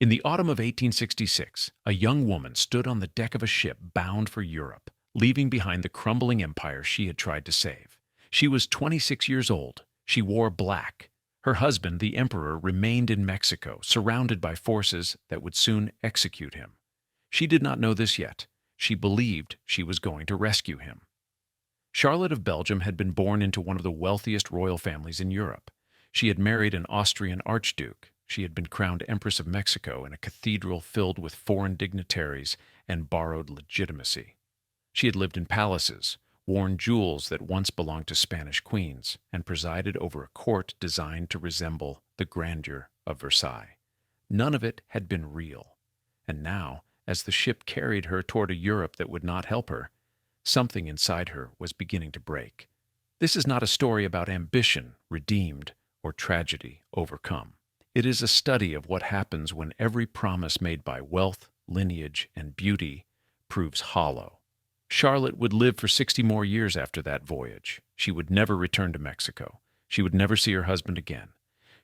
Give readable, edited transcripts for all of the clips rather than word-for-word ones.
In the autumn of 1866, a young woman stood on the deck of a ship bound for Europe, leaving behind the crumbling empire she had tried to save. She was 26 years old. She wore black. Her husband, the emperor, remained in Mexico, surrounded by forces that would soon execute him. She did not know this yet. She believed she was going to rescue him. Charlotte of Belgium had been born into one of the wealthiest royal families in Europe. She had married an Austrian archduke. She had been crowned Empress of Mexico in a cathedral filled with foreign dignitaries and borrowed legitimacy. She had lived in palaces, worn jewels that once belonged to Spanish queens, and presided over a court designed to resemble the grandeur of Versailles. None of it had been real. And now, as the ship carried her toward a Europe that would not help her, something inside her was beginning to break. This is not a story about ambition redeemed or tragedy overcome. It is a study of what happens when every promise made by wealth, lineage, and beauty proves hollow. Charlotte would live for 60 more years after that voyage. She would never return to Mexico. She would never see her husband again.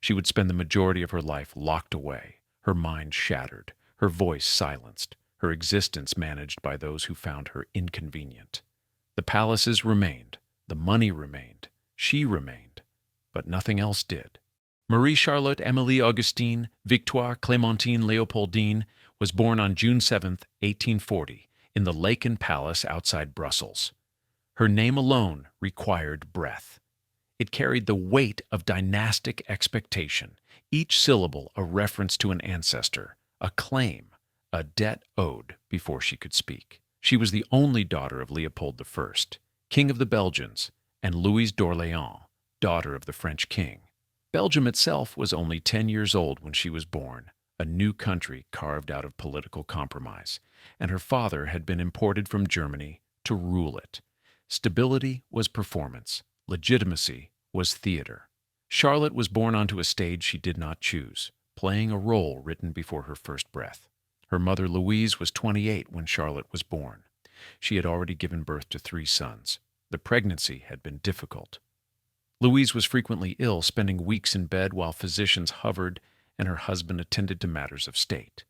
She would spend the majority of her life locked away, her mind shattered, her voice silenced, her existence managed by those who found her inconvenient. The palaces remained, the money remained, she remained, but nothing else did. Marie-Charlotte Émilie Augustine Victoire Clémentine Léopoldine was born on June 7, 1840, in the Laeken Palace outside Brussels. Her name alone required breath. It carried the weight of dynastic expectation, each syllable a reference to an ancestor, a claim, a debt owed before she could speak. She was the only daughter of Leopold I, King of the Belgians, and Louise d'Orléans, daughter of the French king. Belgium itself was only 10 years old when she was born, a new country carved out of political compromise, and her father had been imported from Germany to rule it. Stability was performance. Legitimacy was theater. Charlotte was born onto a stage she did not choose, playing a role written before her first breath. Her mother Louise was 28 when Charlotte was born. She had already given birth to 3 sons. The pregnancy had been difficult. Louise was frequently ill, spending weeks in bed while physicians hovered and her husband attended to matters of state.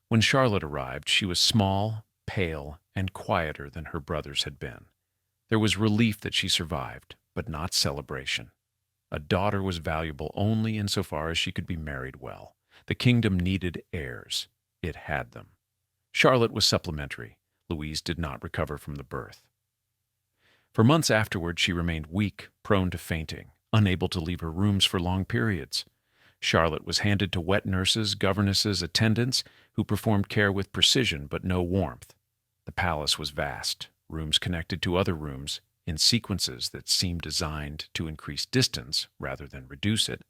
When Charlotte arrived, she was small, pale, and quieter than her brothers had been. There was relief that she survived, but not celebration. A daughter was valuable only insofar as she could be married well. The kingdom needed heirs. It had them. Charlotte was supplementary. Louise did not recover from the birth. For months afterward, she remained weak, prone to fainting, unable to leave her rooms for long periods. Charlotte was handed to wet nurses, governesses, attendants, who performed care with precision but no warmth. The palace was vast, rooms connected to other rooms, in sequences that seemed designed to increase distance rather than reduce it.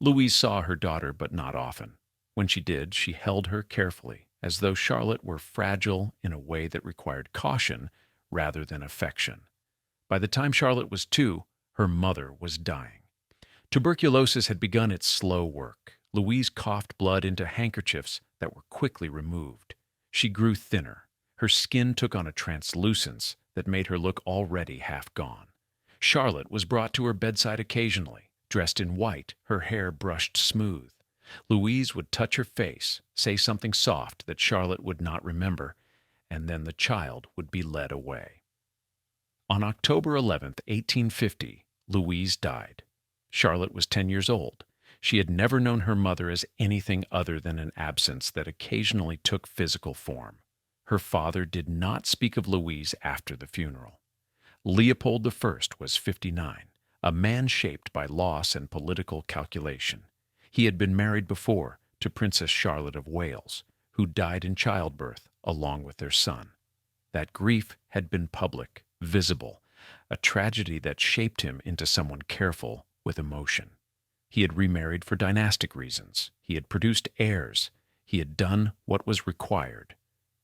Louise saw her daughter, but not often. When she did, she held her carefully, as though Charlotte were fragile in a way that required caution rather than affection. By the time Charlotte was 2, her mother was dying. Tuberculosis had begun its slow work. Louise coughed blood into handkerchiefs that were quickly removed. She grew thinner. Her skin took on a translucence that made her look already half gone. Charlotte was brought to her bedside occasionally, dressed in white, her hair brushed smooth. Louise would touch her face, say something soft that Charlotte would not remember, and then the child would be led away. On October 11, 1850, Louise died. Charlotte was 10 years old. She had never known her mother as anything other than an absence that occasionally took physical form. Her father did not speak of Louise after the funeral. Leopold I was 59, a man shaped by loss and political calculation. He had been married before to Princess Charlotte of Wales, who died in childbirth along with their son. That grief had been public, visible, a tragedy that shaped him into someone careful with emotion. He had remarried for dynastic reasons. He had produced heirs. He had done what was required,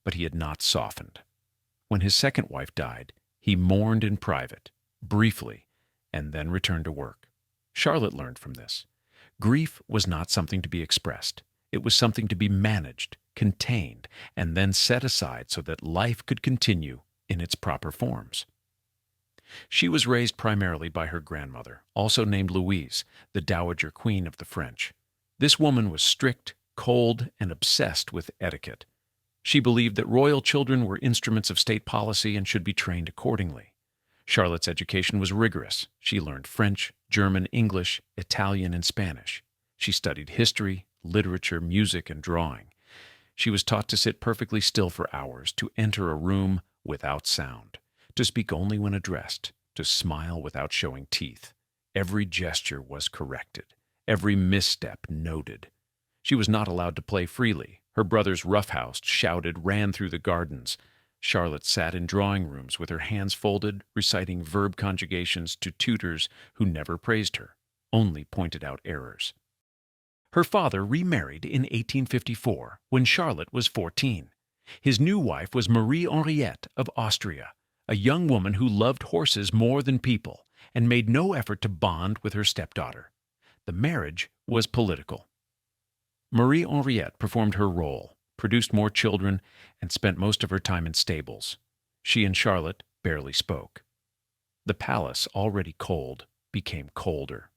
but he had not softened. When his second wife died, he mourned in private, briefly, and then returned to work. Charlotte learned from this. Grief was not something to be expressed. It was something to be managed, contained, and then set aside so that life could continue in its proper forms. She was raised primarily by her grandmother, also named Louise, the Dowager Queen of the French. This woman was strict, cold, and obsessed with etiquette. She believed that royal children were instruments of state policy and should be trained accordingly. Charlotte's education was rigorous. She learned French, German, English, Italian, and Spanish. She studied history, literature, music, and drawing. She was taught to sit perfectly still for hours, to enter a room without sound, to speak only when addressed, to smile without showing teeth. Every gesture was corrected, every misstep noted. She was not allowed to play freely. Her brothers roughhoused, shouted, ran through the gardens. Charlotte sat in drawing rooms with her hands folded, reciting verb conjugations to tutors who never praised her, only pointed out errors. Her father remarried in 1854 when Charlotte was 14. His new wife was Marie Henriette of Austria, a young woman who loved horses more than people and made no effort to bond with her stepdaughter. The marriage was political. Marie Henriette performed her role, produced more children, and spent most of her time in stables. She and Charlotte barely spoke. The palace, already cold, became colder.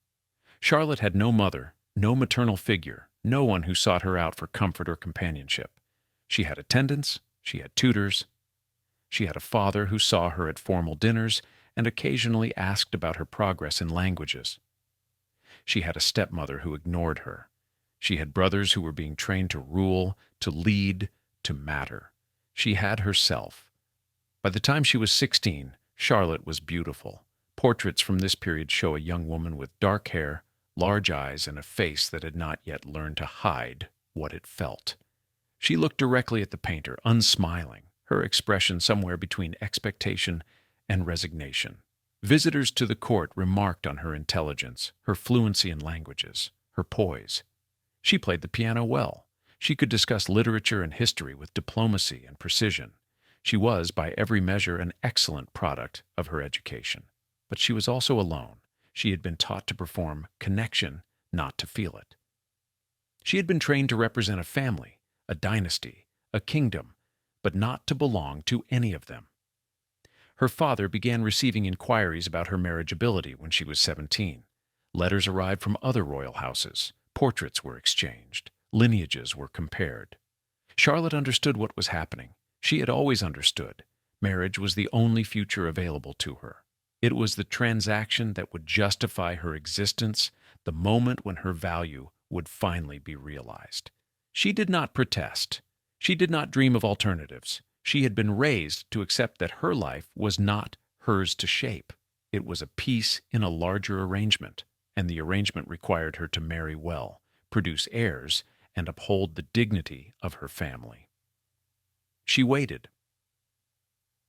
Charlotte had no mother, no maternal figure, no one who sought her out for comfort or companionship. She had attendants, she had tutors. She had a father who saw her at formal dinners and occasionally asked about her progress in languages. She had a stepmother who ignored her. She had brothers who were being trained to rule, to lead, to matter. She had herself. By the time she was 16, Charlotte was beautiful. Portraits from this period show a young woman with dark hair, large eyes, and a face that had not yet learned to hide what it felt. She looked directly at the painter, unsmiling, her expression somewhere between expectation and resignation. Visitors to the court remarked on her intelligence, her fluency in languages, her poise. She played the piano well. She could discuss literature and history with diplomacy and precision. She was, by every measure, an excellent product of her education. But she was also alone. She had been taught to perform connection, not to feel it. She had been trained to represent a family, a dynasty, a kingdom, but not to belong to any of them. Her father began receiving inquiries about her marriageability when she was 17. Letters arrived from other royal houses. Portraits were exchanged. Lineages were compared. Charlotte understood what was happening. She had always understood. Marriage was the only future available to her. It was the transaction that would justify her existence, the moment when her value would finally be realized. She did not protest. She did not dream of alternatives. She had been raised to accept that her life was not hers to shape. It was a piece in a larger arrangement, and the arrangement required her to marry well, produce heirs, and uphold the dignity of her family. She waited.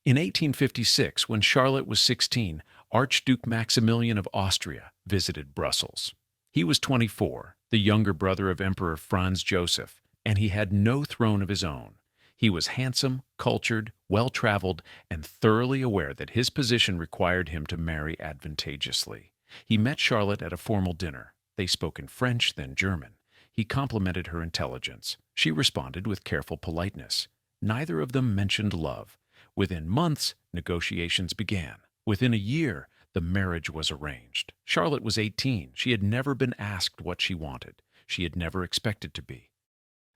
In 1856, when Charlotte was 16, Archduke Maximilian of Austria visited Brussels. He was 24, the younger brother of Emperor Franz Joseph, and he had no throne of his own. He was handsome, cultured, well-traveled, and thoroughly aware that his position required him to marry advantageously. He met Charlotte at a formal dinner. They spoke in French, then German. He complimented her intelligence. She responded with careful politeness. Neither of them mentioned love. Within months, negotiations began. Within a year, the marriage was arranged. Charlotte was 18. She had never been asked what she wanted. She had never expected to be.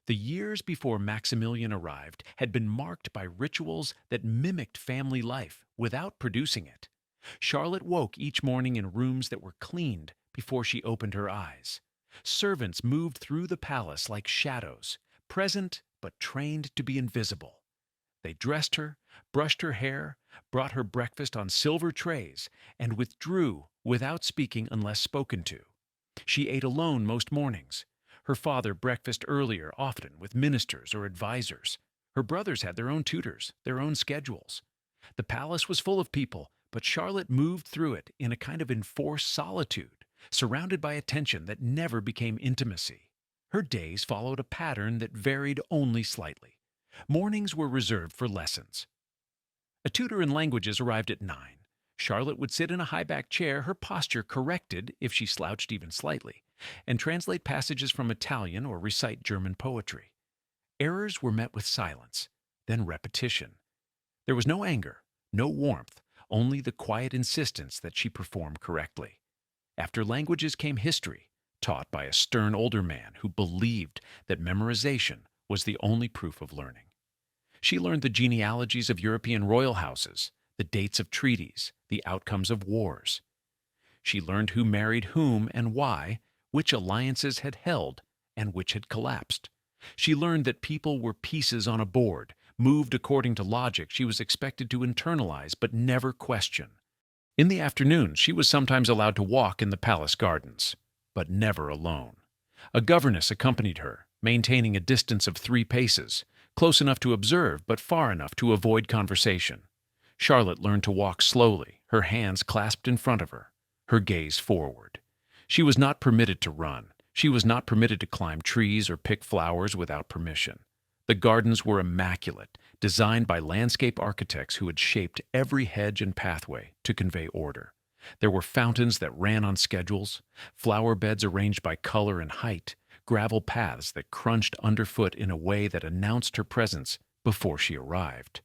The years before Maximilian arrived had been marked by rituals that mimicked family life without producing it. Charlotte woke each morning in rooms that were cleaned before she opened her eyes. Servants moved through the palace like shadows, present but trained to be invisible. They dressed her, brushed her hair, brought her breakfast on silver trays, and withdrew without speaking unless spoken to. She ate alone most mornings. Her father breakfasted earlier, often with ministers or advisors. Her brothers had their own tutors, their own schedules. The palace was full of people, but Charlotte moved through it in a kind of enforced solitude, surrounded by attention that never became intimacy. Her days followed a pattern that varied only slightly. Mornings were reserved for lessons. A tutor in languages arrived at 9. Charlotte would sit in a high-backed chair, her posture corrected if she slouched even slightly, and translate passages from Italian or recite German poetry. Errors were met with silence, then repetition. There was no anger, no warmth, only the quiet insistence that she perform correctly. After languages came history, taught by a stern older man who believed that memorization was the only proof of learning. She learned the genealogies of European royal houses, the dates of treaties, the outcomes of wars. She learned who married whom and why, which alliances had held and which had collapsed. She learned that people were pieces on a board, moved according to logic she was expected to internalize but never question. In the afternoon, she was sometimes allowed to walk in the palace gardens, but never alone. A governess accompanied her, maintaining a distance of 3 paces, close enough to observe but far enough to avoid conversation. Charlotte learned to walk slowly, her hands clasped in front of her, her gaze forward. She was not permitted to run. She was not permitted to climb trees or pick flowers without permission. The gardens were immaculate, designed by landscape architects who had shaped every hedge and pathway to convey order. There were fountains that ran on schedules, flower beds arranged by color and height, gravel paths that crunched underfoot in a way that announced her presence before she arrived.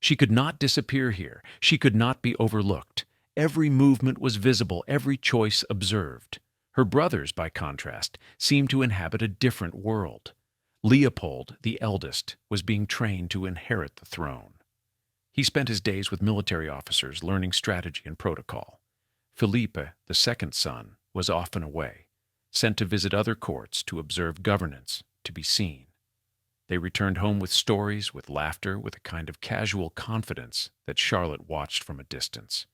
She could not disappear here. She could not be overlooked. Every movement was visible, every choice observed. Her brothers, by contrast, seemed to inhabit a different world. Leopold, the eldest, was being trained to inherit the throne. He spent his days with military officers learning strategy and protocol. Philippe, the second son, was often away, sent to visit other courts, to observe governance, to be seen. They returned home with stories, with laughter, with a kind of casual confidence that Charlotte watched from a distance.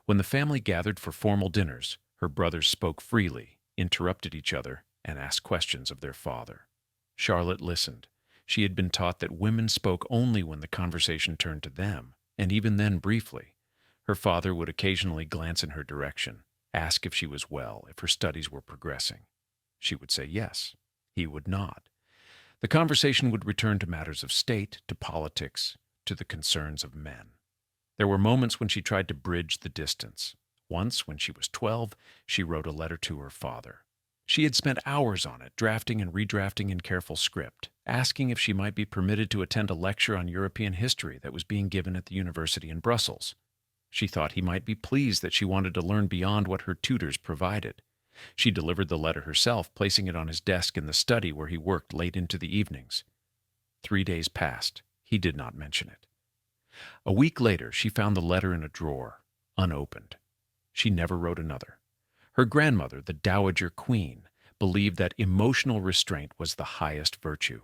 When the family gathered for formal dinners, her brothers spoke freely, interrupted each other, and asked questions of their father. Charlotte listened. She had been taught that women spoke only when the conversation turned to them, and even then briefly. Her father would occasionally glance in her direction, ask if she was well, if her studies were progressing. She would say yes. He would nod. The conversation would return to matters of state, to politics, to the concerns of men. There were moments when she tried to bridge the distance. Once, when she was 12, she wrote a letter to her father. She had spent hours on it, drafting and redrafting in careful script, asking if she might be permitted to attend a lecture on European history that was being given at the university in Brussels. She thought he might be pleased that she wanted to learn beyond what her tutors provided. She delivered the letter herself, placing it on his desk in the study where he worked late into the evenings. 3 days passed. He did not mention it. A week later, she found the letter in a drawer, unopened. She never wrote another. Her grandmother, the Dowager Queen, believed that emotional restraint was the highest virtue.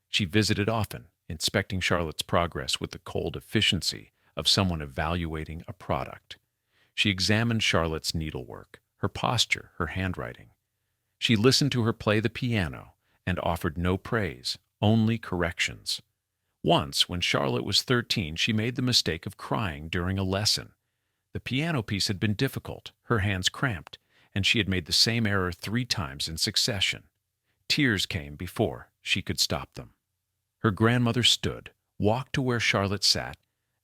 She visited often, inspecting Charlotte's progress with the cold efficiency of someone evaluating a product. She examined Charlotte's needlework, her posture, her handwriting. She listened to her play the piano and offered no praise, only corrections. Once, when Charlotte was 13, she made the mistake of crying during a lesson. The piano piece had been difficult, her hands cramped, and she had made the same error 3 times in succession. Tears came before she could stop them. Her grandmother stood, walked to where Charlotte sat,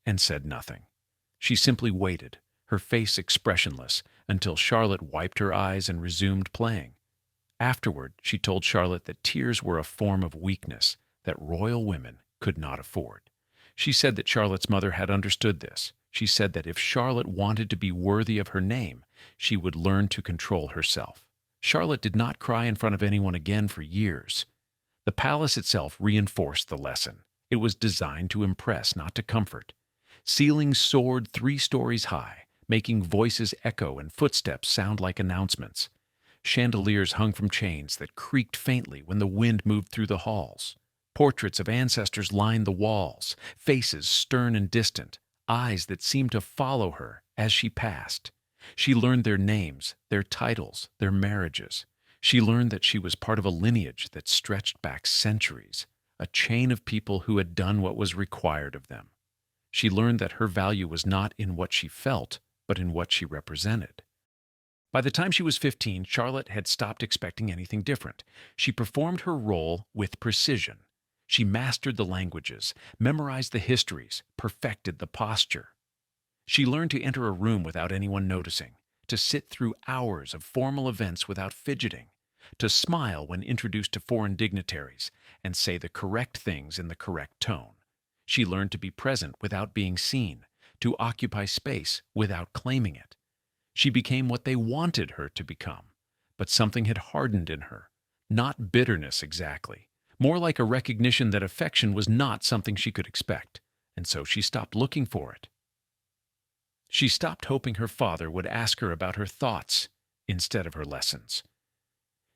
and said nothing. She simply waited, her face expressionless, until Charlotte wiped her eyes and resumed playing. Afterward, she told Charlotte that tears were a form of weakness that royal women could not afford. She said that Charlotte's mother had understood this. She said that if Charlotte wanted to be worthy of her name, she would learn to control herself. Charlotte did not cry in front of anyone again for years. The palace itself reinforced the lesson. It was designed to impress, not to comfort. Ceilings soared 3 stories high, making voices echo and footsteps sound like announcements. Chandeliers hung from chains that creaked faintly when the wind moved through the halls. Portraits of ancestors lined the walls, faces stern and distant, eyes that seemed to follow her as she passed. She learned their names, their titles, their marriages. She learned that she was part of a lineage that stretched back centuries, a chain of people who had done what was required of them. She learned that her value was not in what she felt, but in what she represented. By the time she was 15, Charlotte had stopped expecting anything different. She performed her role with precision. She mastered the languages, memorized the histories, perfected the posture. She learned to enter a room without anyone noticing, to sit through hours of formal events without fidgeting, to smile when introduced to foreign dignitaries, and say the correct things in the correct tone. She learned to be present without being seen, to occupy space without claiming it. She became what they wanted her to become, but something had hardened in her. Not bitterness exactly, more like a recognition that affection was not something she could expect, and so she stopped looking for it. She stopped hoping her father would ask her about her thoughts instead of her lessons.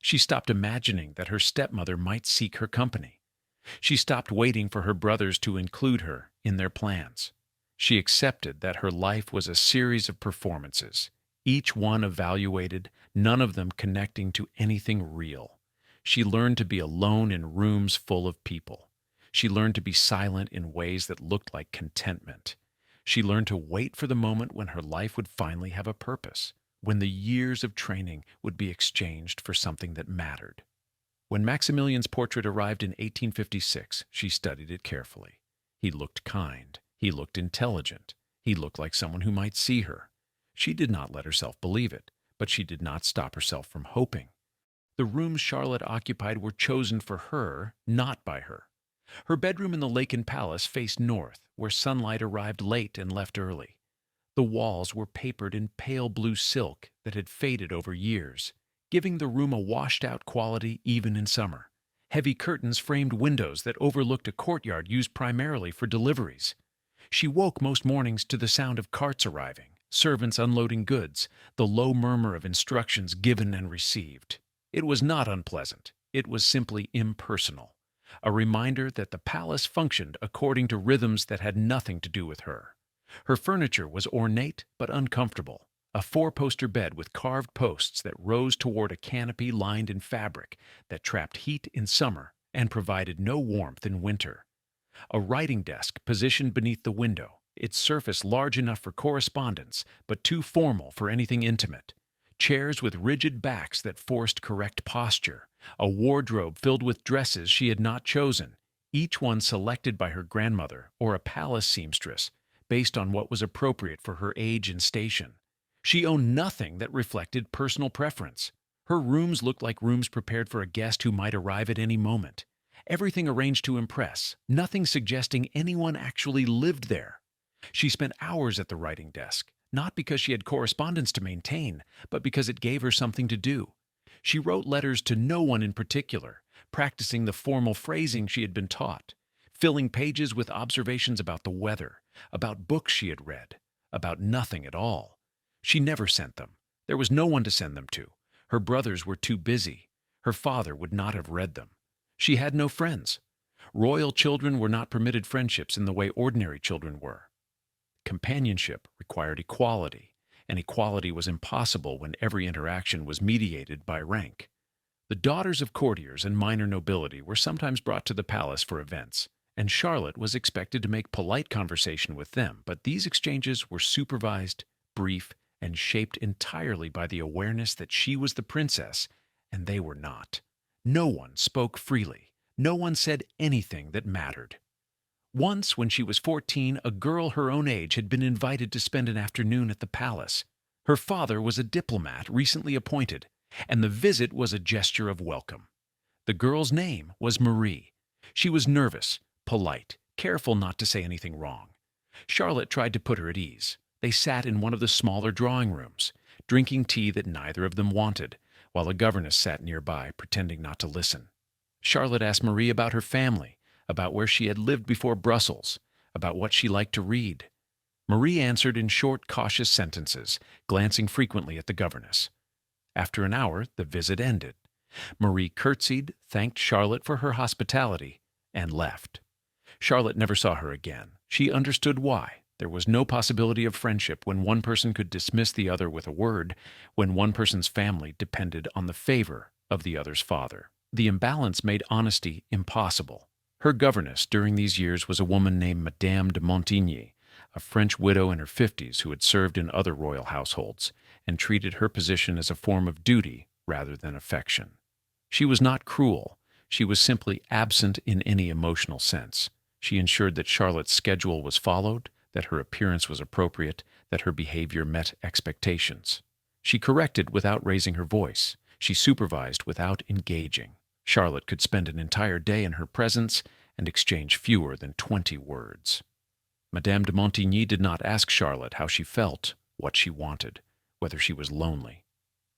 She stopped imagining that her stepmother might seek her company. She stopped waiting for her brothers to include her in their plans. She accepted that her life was a series of performances, each one evaluated, none of them connecting to anything real. She learned to be alone in rooms full of people. She learned to be silent in ways that looked like contentment. She learned to wait for the moment when her life would finally have a purpose, when the years of training would be exchanged for something that mattered. When Maximilian's portrait arrived in 1856, she studied it carefully. He looked kind. He looked intelligent. He looked like someone who might see her. She did not let herself believe it, but she did not stop herself from hoping. The rooms Charlotte occupied were chosen for her, not by her. Her bedroom in the Laeken Palace faced north, where sunlight arrived late and left early. The walls were papered in pale blue silk that had faded over years, giving the room a washed-out quality even in summer. Heavy curtains framed windows that overlooked a courtyard used primarily for deliveries. She woke most mornings to the sound of carts arriving, servants unloading goods, the low murmur of instructions given and received. It was not unpleasant. It was simply impersonal. A reminder that the palace functioned according to rhythms that had nothing to do with her. Her furniture was ornate but uncomfortable. A four-poster bed with carved posts that rose toward a canopy lined in fabric that trapped heat in summer and provided no warmth in winter. A writing desk positioned beneath the window, its surface large enough for correspondence but too formal for anything intimate. Chairs with rigid backs that forced correct posture. A wardrobe filled with dresses she had not chosen, each one selected by her grandmother or a palace seamstress, based on what was appropriate for her age and station. She owned nothing that reflected personal preference. Her rooms looked like rooms prepared for a guest who might arrive at any moment. Everything arranged to impress, nothing suggesting anyone actually lived there. She spent hours at the writing desk, not because she had correspondence to maintain, but because it gave her something to do. She wrote letters to no one in particular, practicing the formal phrasing she had been taught, filling pages with observations about the weather, about books she had read, about nothing at all. She never sent them. There was no one to send them to. Her brothers were too busy. Her father would not have read them. She had no friends. Royal children were not permitted friendships in the way ordinary children were. Companionship required equality, and equality was impossible when every interaction was mediated by rank. The daughters of courtiers and minor nobility were sometimes brought to the palace for events, and Charlotte was expected to make polite conversation with them, but these exchanges were supervised, brief, and shaped entirely by the awareness that she was the princess, and they were not. No one spoke freely. No one said anything that mattered. Once, when she was 14, a girl her own age had been invited to spend an afternoon at the palace. Her father was a diplomat recently appointed, and the visit was a gesture of welcome. The girl's name was Marie. She was nervous, polite, careful not to say anything wrong. Charlotte tried to put her at ease. They sat in one of the smaller drawing rooms, drinking tea that neither of them wanted, while a governess sat nearby, pretending not to listen. Charlotte asked Marie about her family, about where she had lived before Brussels, about what she liked to read. Marie answered in short, cautious sentences, glancing frequently at the governess. After an hour, the visit ended. Marie curtsied, thanked Charlotte for her hospitality, and left. Charlotte never saw her again. She understood why. There was no possibility of friendship when one person could dismiss the other with a word, when one person's family depended on the favor of the other's father. The imbalance made honesty impossible. Her governess during these years was a woman named Madame de Montigny, a French widow in her 50s who had served in other royal households and treated her position as a form of duty rather than affection. She was not cruel. She was simply absent in any emotional sense. She ensured that Charlotte's schedule was followed, that her appearance was appropriate, that her behavior met expectations. She corrected without raising her voice. She supervised without engaging. Charlotte could spend an entire day in her presence and exchange fewer than 20 words. Madame de Montigny did not ask Charlotte how she felt, what she wanted, whether she was lonely.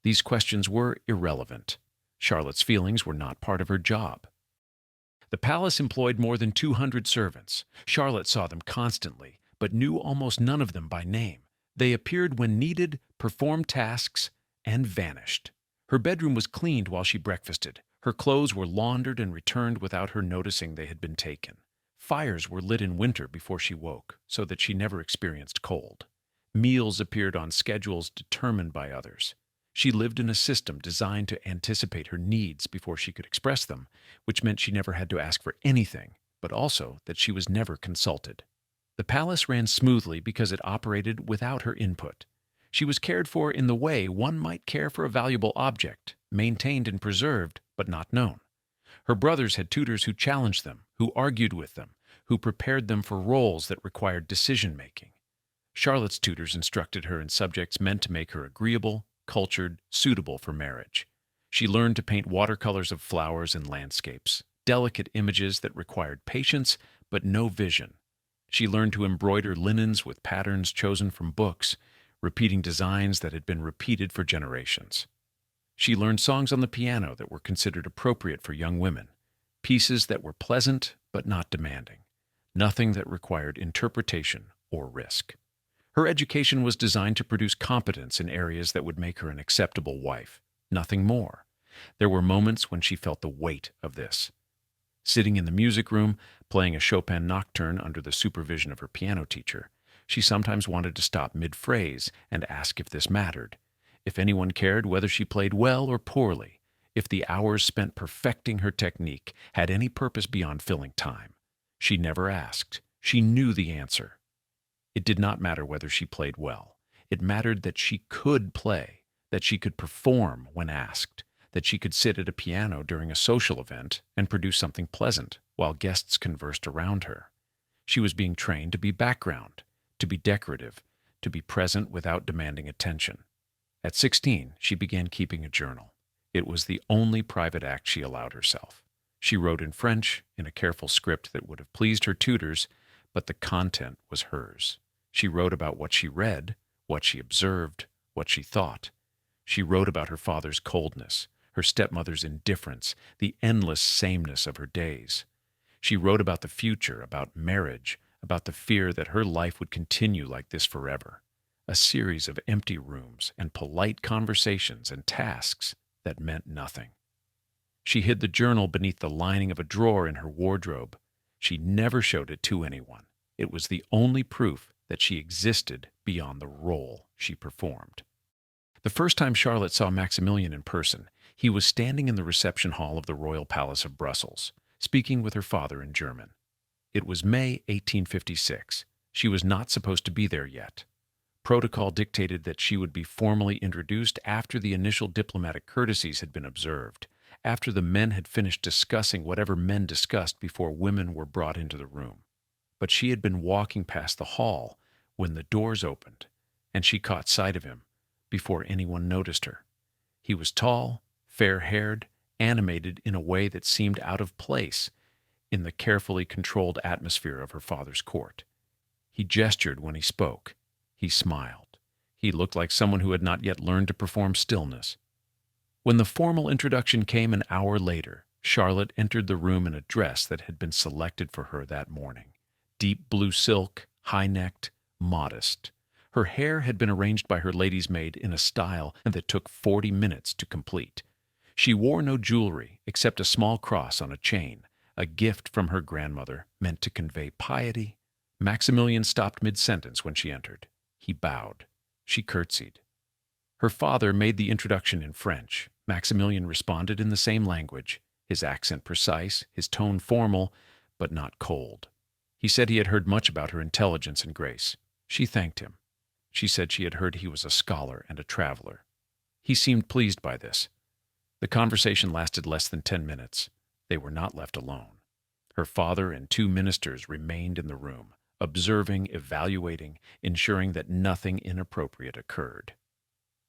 These questions were irrelevant. Charlotte's feelings were not part of her job. The palace employed more than 200 servants. Charlotte saw them constantly, but knew almost none of them by name. They appeared when needed, performed tasks, and vanished. Her bedroom was cleaned while she breakfasted. Her clothes were laundered and returned without her noticing they had been taken. Fires were lit in winter before she woke, so that she never experienced cold. Meals appeared on schedules determined by others. She lived in a system designed to anticipate her needs before she could express them, which meant she never had to ask for anything, but also that she was never consulted. The palace ran smoothly because it operated without her input. She was cared for in the way one might care for a valuable object, maintained and preserved, but not known. Her brothers had tutors who challenged them, who argued with them, who prepared them for roles that required decision-making. Charlotte's tutors instructed her in subjects meant to make her agreeable, cultured, suitable for marriage. She learned to paint watercolors of flowers and landscapes, delicate images that required patience but no vision. She learned to embroider linens with patterns chosen from books, repeating designs that had been repeated for generations. She learned songs on the piano that were considered appropriate for young women, pieces that were pleasant but not demanding, nothing that required interpretation or risk. Her education was designed to produce competence in areas that would make her an acceptable wife, nothing more. There were moments when she felt the weight of this. Sitting in the music room, playing a Chopin nocturne under the supervision of her piano teacher, she sometimes wanted to stop mid-phrase and ask if this mattered, if anyone cared whether she played well or poorly, if the hours spent perfecting her technique had any purpose beyond filling time. She never asked. She knew the answer. It did not matter whether she played well. It mattered that she could play, that she could perform when asked, that she could sit at a piano during a social event and produce something pleasant while guests conversed around her. She was being trained to be background, to be decorative, to be present without demanding attention. At 16, she began keeping a journal. It was the only private act she allowed herself. She wrote in French, in a careful script that would have pleased her tutors, but the content was hers. She wrote about what she read, what she observed, what she thought. She wrote about her father's coldness, her stepmother's indifference, the endless sameness of her days. She wrote about the future, about marriage, about the fear that her life would continue like this forever. A series of empty rooms and polite conversations and tasks that meant nothing. She hid the journal beneath the lining of a drawer in her wardrobe. She never showed it to anyone. It was the only proof that she existed beyond the role she performed. The first time Charlotte saw Maximilian in person, he was standing in the reception hall of the Royal Palace of Brussels, speaking with her father in German. It was May 1856. She was not supposed to be there yet. Protocol dictated that she would be formally introduced after the initial diplomatic courtesies had been observed, after the men had finished discussing whatever men discussed before women were brought into the room. But she had been walking past the hall when the doors opened, and she caught sight of him before anyone noticed her. He was tall, fair-haired, animated in a way that seemed out of place in the carefully controlled atmosphere of her father's court. He gestured when he spoke. He smiled. He looked like someone who had not yet learned to perform stillness. When the formal introduction came an hour later, Charlotte entered the room in a dress that had been selected for her that morning. Deep blue silk, high-necked, modest. Her hair had been arranged by her lady's maid in a style that took 40 minutes to complete. She wore no jewelry except a small cross on a chain, a gift from her grandmother meant to convey piety. Maximilian stopped mid-sentence when she entered. He bowed. She curtsied. Her father made the introduction in French. Maximilian responded in the same language, his accent precise, his tone formal, but not cold. He said he had heard much about her intelligence and grace. She thanked him. She said she had heard he was a scholar and a traveler. He seemed pleased by this. The conversation lasted less than 10 minutes. They were not left alone. Her father and 2 ministers remained in the room, observing, evaluating, ensuring that nothing inappropriate occurred.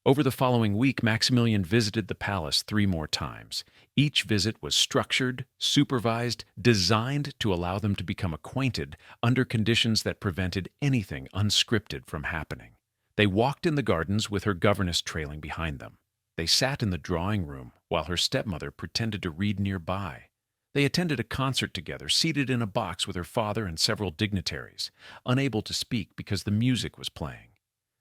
Over the following week, Maximilian visited the palace 3 more times. Each visit was structured, supervised, designed to allow them to become acquainted under conditions that prevented anything unscripted from happening. They walked in the gardens with her governess trailing behind them. They sat in the drawing room while her stepmother pretended to read nearby. They attended a concert together, seated in a box with her father and several dignitaries, unable to speak because the music was playing.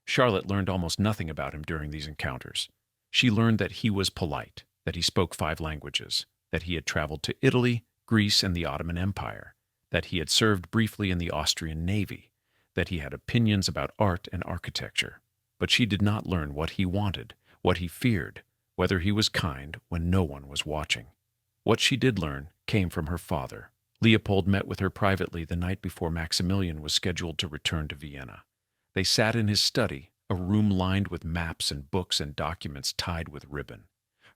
Charlotte learned almost nothing about him during these encounters. She learned that he was polite, that he spoke 5 languages, that he had traveled to Italy, Greece, and the Ottoman Empire, that he had served briefly in the Austrian Navy, that he had opinions about art and architecture. But she did not learn what he wanted, what he feared, whether he was kind when no one was watching. What she did learn came from her father. Leopold met with her privately the night before Maximilian was scheduled to return to Vienna. They sat in his study, a room lined with maps and books and documents tied with ribbon.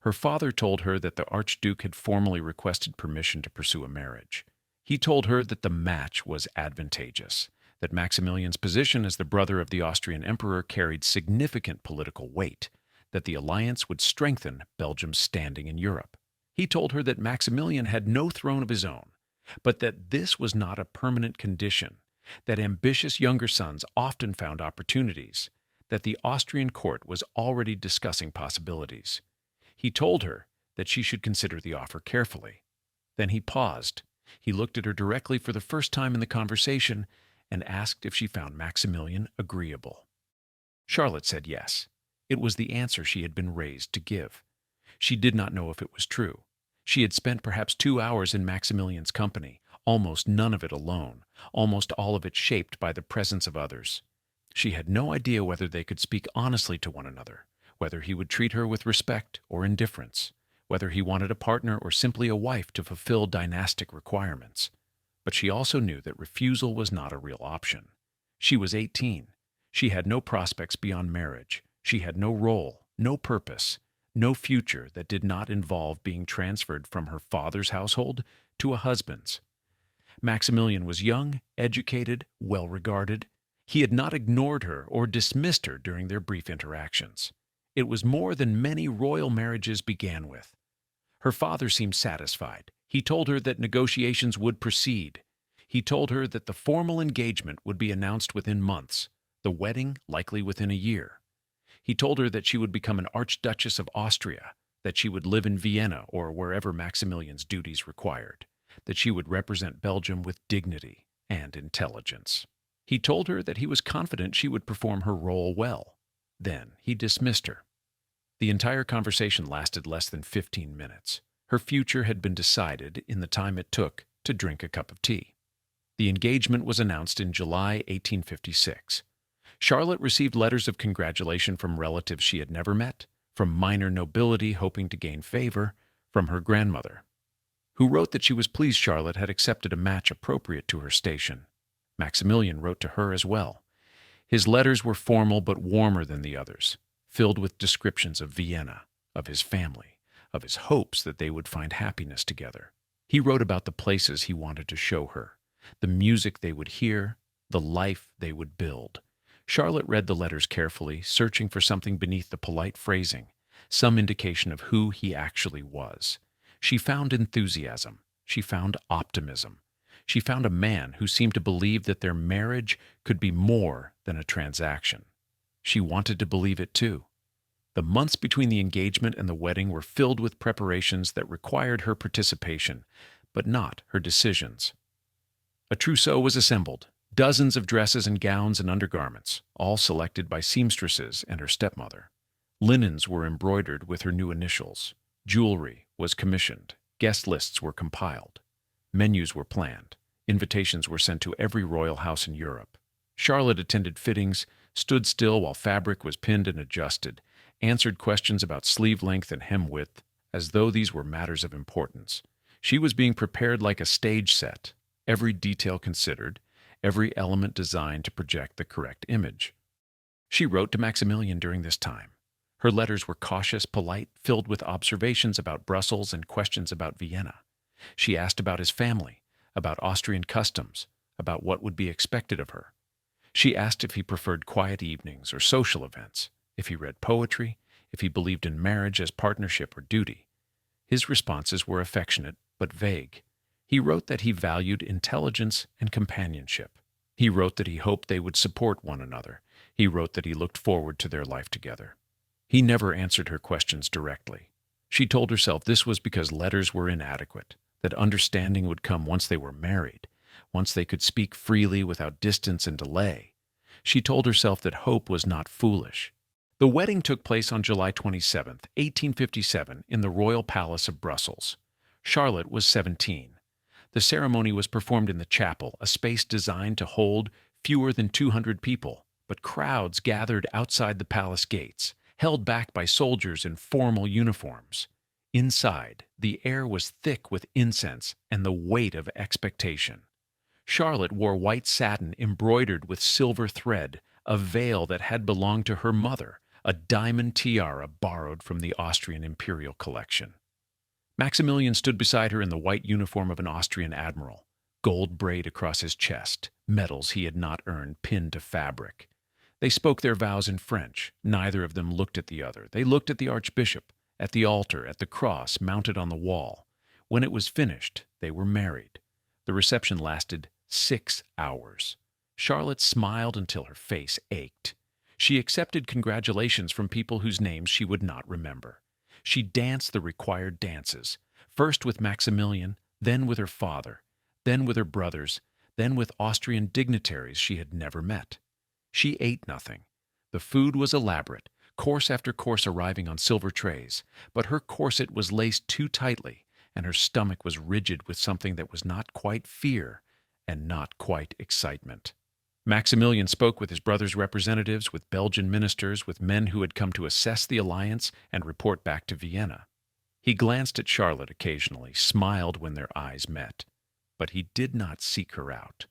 Her father told her that the Archduke had formally requested permission to pursue a marriage. He told her that the match was advantageous, that Maximilian's position as the brother of the Austrian emperor carried significant political weight, that the alliance would strengthen Belgium's standing in Europe. He told her that Maximilian had no throne of his own, but that this was not a permanent condition, that ambitious younger sons often found opportunities, that the Austrian court was already discussing possibilities. He told her that she should consider the offer carefully. Then he paused. He looked at her directly for the first time in the conversation and asked if she found Maximilian agreeable. Charlotte said yes. It was the answer she had been raised to give. She did not know if it was true. She had spent perhaps 2 hours in Maximilian's company, almost none of it alone, almost all of it shaped by the presence of others. She had no idea whether they could speak honestly to one another, whether he would treat her with respect or indifference, whether he wanted a partner or simply a wife to fulfill dynastic requirements. But she also knew that refusal was not a real option. She was 18. She had no prospects beyond marriage. She had no role, no purpose, no future that did not involve being transferred from her father's household to a husband's. Maximilian was young, educated, well-regarded. He had not ignored her or dismissed her during their brief interactions. It was more than many royal marriages began with. Her father seemed satisfied. He told her that negotiations would proceed. He told her that the formal engagement would be announced within months, the wedding likely within a year. He told her that she would become an Archduchess of Austria, that she would live in Vienna or wherever Maximilian's duties required, that she would represent Belgium with dignity and intelligence. He told her that he was confident she would perform her role well. Then he dismissed her. The entire conversation lasted less than 15 minutes. Her future had been decided in the time it took to drink a cup of tea. The engagement was announced in July 1856. Charlotte received letters of congratulation from relatives she had never met, from minor nobility hoping to gain favor, from her grandmother, who wrote that she was pleased Charlotte had accepted a match appropriate to her station. Maximilian wrote to her as well. His letters were formal but warmer than the others, filled with descriptions of Vienna, of his family, of his hopes that they would find happiness together. He wrote about the places he wanted to show her, the music they would hear, the life they would build. Charlotte read the letters carefully, searching for something beneath the polite phrasing, some indication of who he actually was. She found enthusiasm. She found optimism. She found a man who seemed to believe that their marriage could be more than a transaction. She wanted to believe it too. The months between the engagement and the wedding were filled with preparations that required her participation, but not her decisions. A trousseau was assembled. Dozens of dresses and gowns and undergarments, all selected by seamstresses and her stepmother. Linens were embroidered with her new initials. Jewelry was commissioned. Guest lists were compiled. Menus were planned. Invitations were sent to every royal house in Europe. Charlotte attended fittings, stood still while fabric was pinned and adjusted, answered questions about sleeve length and hem width, as though these were matters of importance. She was being prepared like a stage set, every detail considered, every element designed to project the correct image. She wrote to Maximilian during this time. Her letters were cautious, polite, filled with observations about Brussels and questions about Vienna. She asked about his family, about Austrian customs, about what would be expected of her. She asked if he preferred quiet evenings or social events, if he read poetry, if he believed in marriage as partnership or duty. His responses were affectionate but vague. He wrote that he valued intelligence and companionship. He wrote that he hoped they would support one another. He wrote that he looked forward to their life together. He never answered her questions directly. She told herself this was because letters were inadequate, that understanding would come once they were married, once they could speak freely without distance and delay. She told herself that hope was not foolish. The wedding took place on July 27, 1857, in the Royal Palace of Brussels. Charlotte was 17. The ceremony was performed in the chapel, a space designed to hold fewer than 200 people, but crowds gathered outside the palace gates, held back by soldiers in formal uniforms. Inside, the air was thick with incense and the weight of expectation. Charlotte wore white satin embroidered with silver thread, a veil that had belonged to her mother, a diamond tiara borrowed from the Austrian imperial collection. Maximilian stood beside her in the white uniform of an Austrian admiral, gold braid across his chest, medals he had not earned pinned to fabric. They spoke their vows in French. Neither of them looked at the other. They looked at the archbishop, at the altar, at the cross mounted on the wall. When it was finished, they were married. The reception lasted 6 hours. Charlotte smiled until her face ached. She accepted congratulations from people whose names she would not remember. She danced the required dances, first with Maximilian, then with her father, then with her brothers, then with Austrian dignitaries she had never met. She ate nothing. The food was elaborate, course after course arriving on silver trays, but her corset was laced too tightly, and her stomach was rigid with something that was not quite fear and not quite excitement. Maximilian spoke with his brother's representatives, with Belgian ministers, with men who had come to assess the alliance and report back to Vienna. He glanced at Charlotte occasionally, smiled when their eyes met. But he did not seek her out.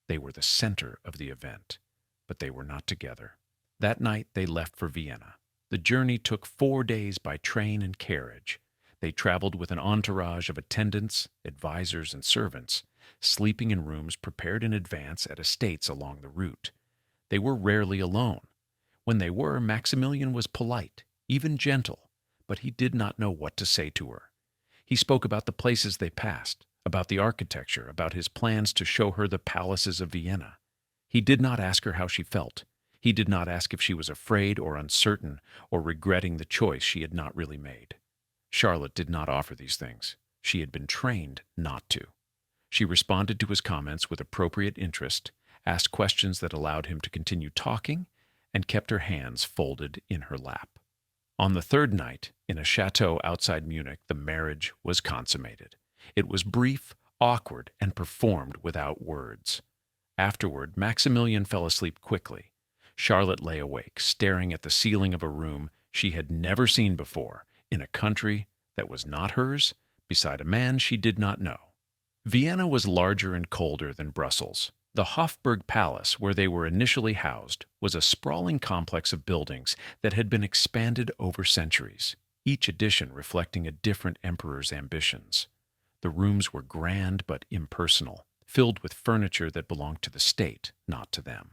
They were the center of the event, but they were not together. That night they left for Vienna. The journey took 4 days by train and carriage. They traveled with an entourage of attendants, advisors, and servants, sleeping in rooms prepared in advance at estates along the route. They were rarely alone. When they were, Maximilian was polite, even gentle, but he did not know what to say to her. He spoke about the places they passed, about the architecture, about his plans to show her the palaces of Vienna. He did not ask her how she felt. He did not ask if she was afraid or uncertain or regretting the choice she had not really made. Charlotte did not offer these things. She had been trained not to. She responded to his comments with appropriate interest, asked questions that allowed him to continue talking, and kept her hands folded in her lap. On the third night, in a chateau outside Munich, the marriage was consummated. It was brief, awkward, and performed without words. Afterward, Maximilian fell asleep quickly. Charlotte lay awake, staring at the ceiling of a room she had never seen before, in a country that was not hers, beside a man she did not know. Vienna was larger and colder than Brussels. The Hofburg Palace, where they were initially housed, was a sprawling complex of buildings that had been expanded over centuries, each addition reflecting a different emperor's ambitions. The rooms were grand but impersonal, filled with furniture that belonged to the state, not to them.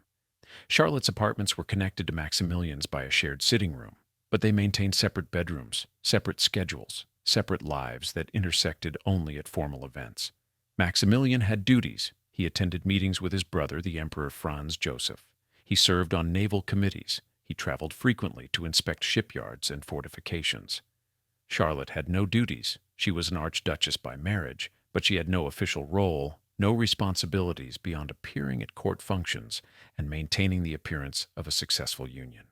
Charlotte's apartments were connected to Maximilian's by a shared sitting room, but they maintained separate bedrooms, separate schedules, separate lives that intersected only at formal events. Maximilian had duties. He attended meetings with his brother, the Emperor Franz Joseph. He served on naval committees. He traveled frequently to inspect shipyards and fortifications. Charlotte had no duties. She was an archduchess by marriage, but she had no official role, no responsibilities beyond appearing at court functions and maintaining the appearance of a successful union.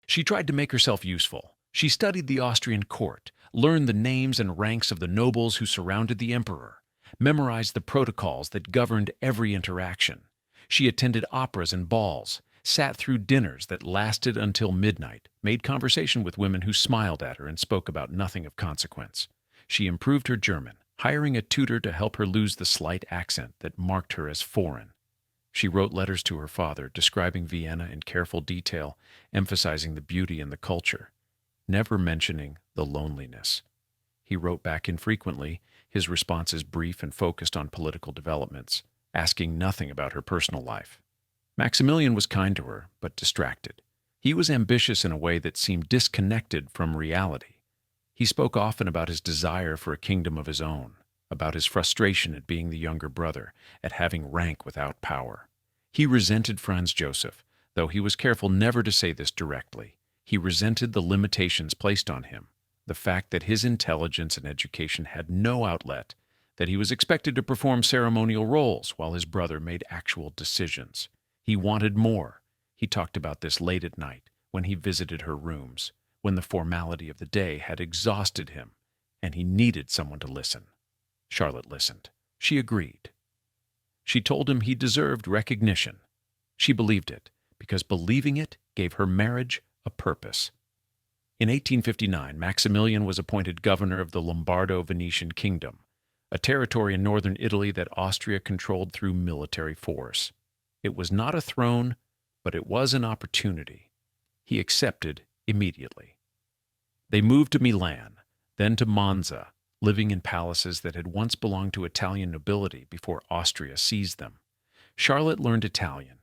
She tried to make herself useful. She studied the Austrian court, learned the names and ranks of the nobles who surrounded the emperor, memorized the protocols that governed every interaction. She attended operas and balls, sat through dinners that lasted until midnight, made conversation with women who smiled at her and spoke about nothing of consequence. She improved her German, hiring a tutor to help her lose the slight accent that marked her as foreign. She wrote letters to her father, describing Vienna in careful detail, emphasizing the beauty and the culture, never mentioning the loneliness. He wrote back infrequently, his responses brief and focused on political developments, asking nothing about her personal life. Maximilian was kind to her, but distracted. He was ambitious in a way that seemed disconnected from reality. He spoke often about his desire for a kingdom of his own, about his frustration at being the younger brother, at having rank without power. He resented Franz Joseph, though he was careful never to say this directly. He resented the limitations placed on him, the fact that his intelligence and education had no outlet, that he was expected to perform ceremonial roles while his brother made actual decisions. He wanted more. He talked about this late at night when he visited her rooms, when the formality of the day had exhausted him, and he needed someone to listen. Charlotte listened. She agreed. She told him he deserved recognition. She believed it, because believing it gave her marriage a purpose. In 1859, Maximilian was appointed governor of the Lombardo-Venetian Kingdom, a territory in northern Italy that Austria controlled through military force. It was not a throne, but it was an opportunity. He accepted immediately. They moved to Milan, then to Monza, living in palaces that had once belonged to Italian nobility before Austria seized them. Charlotte learned Italian.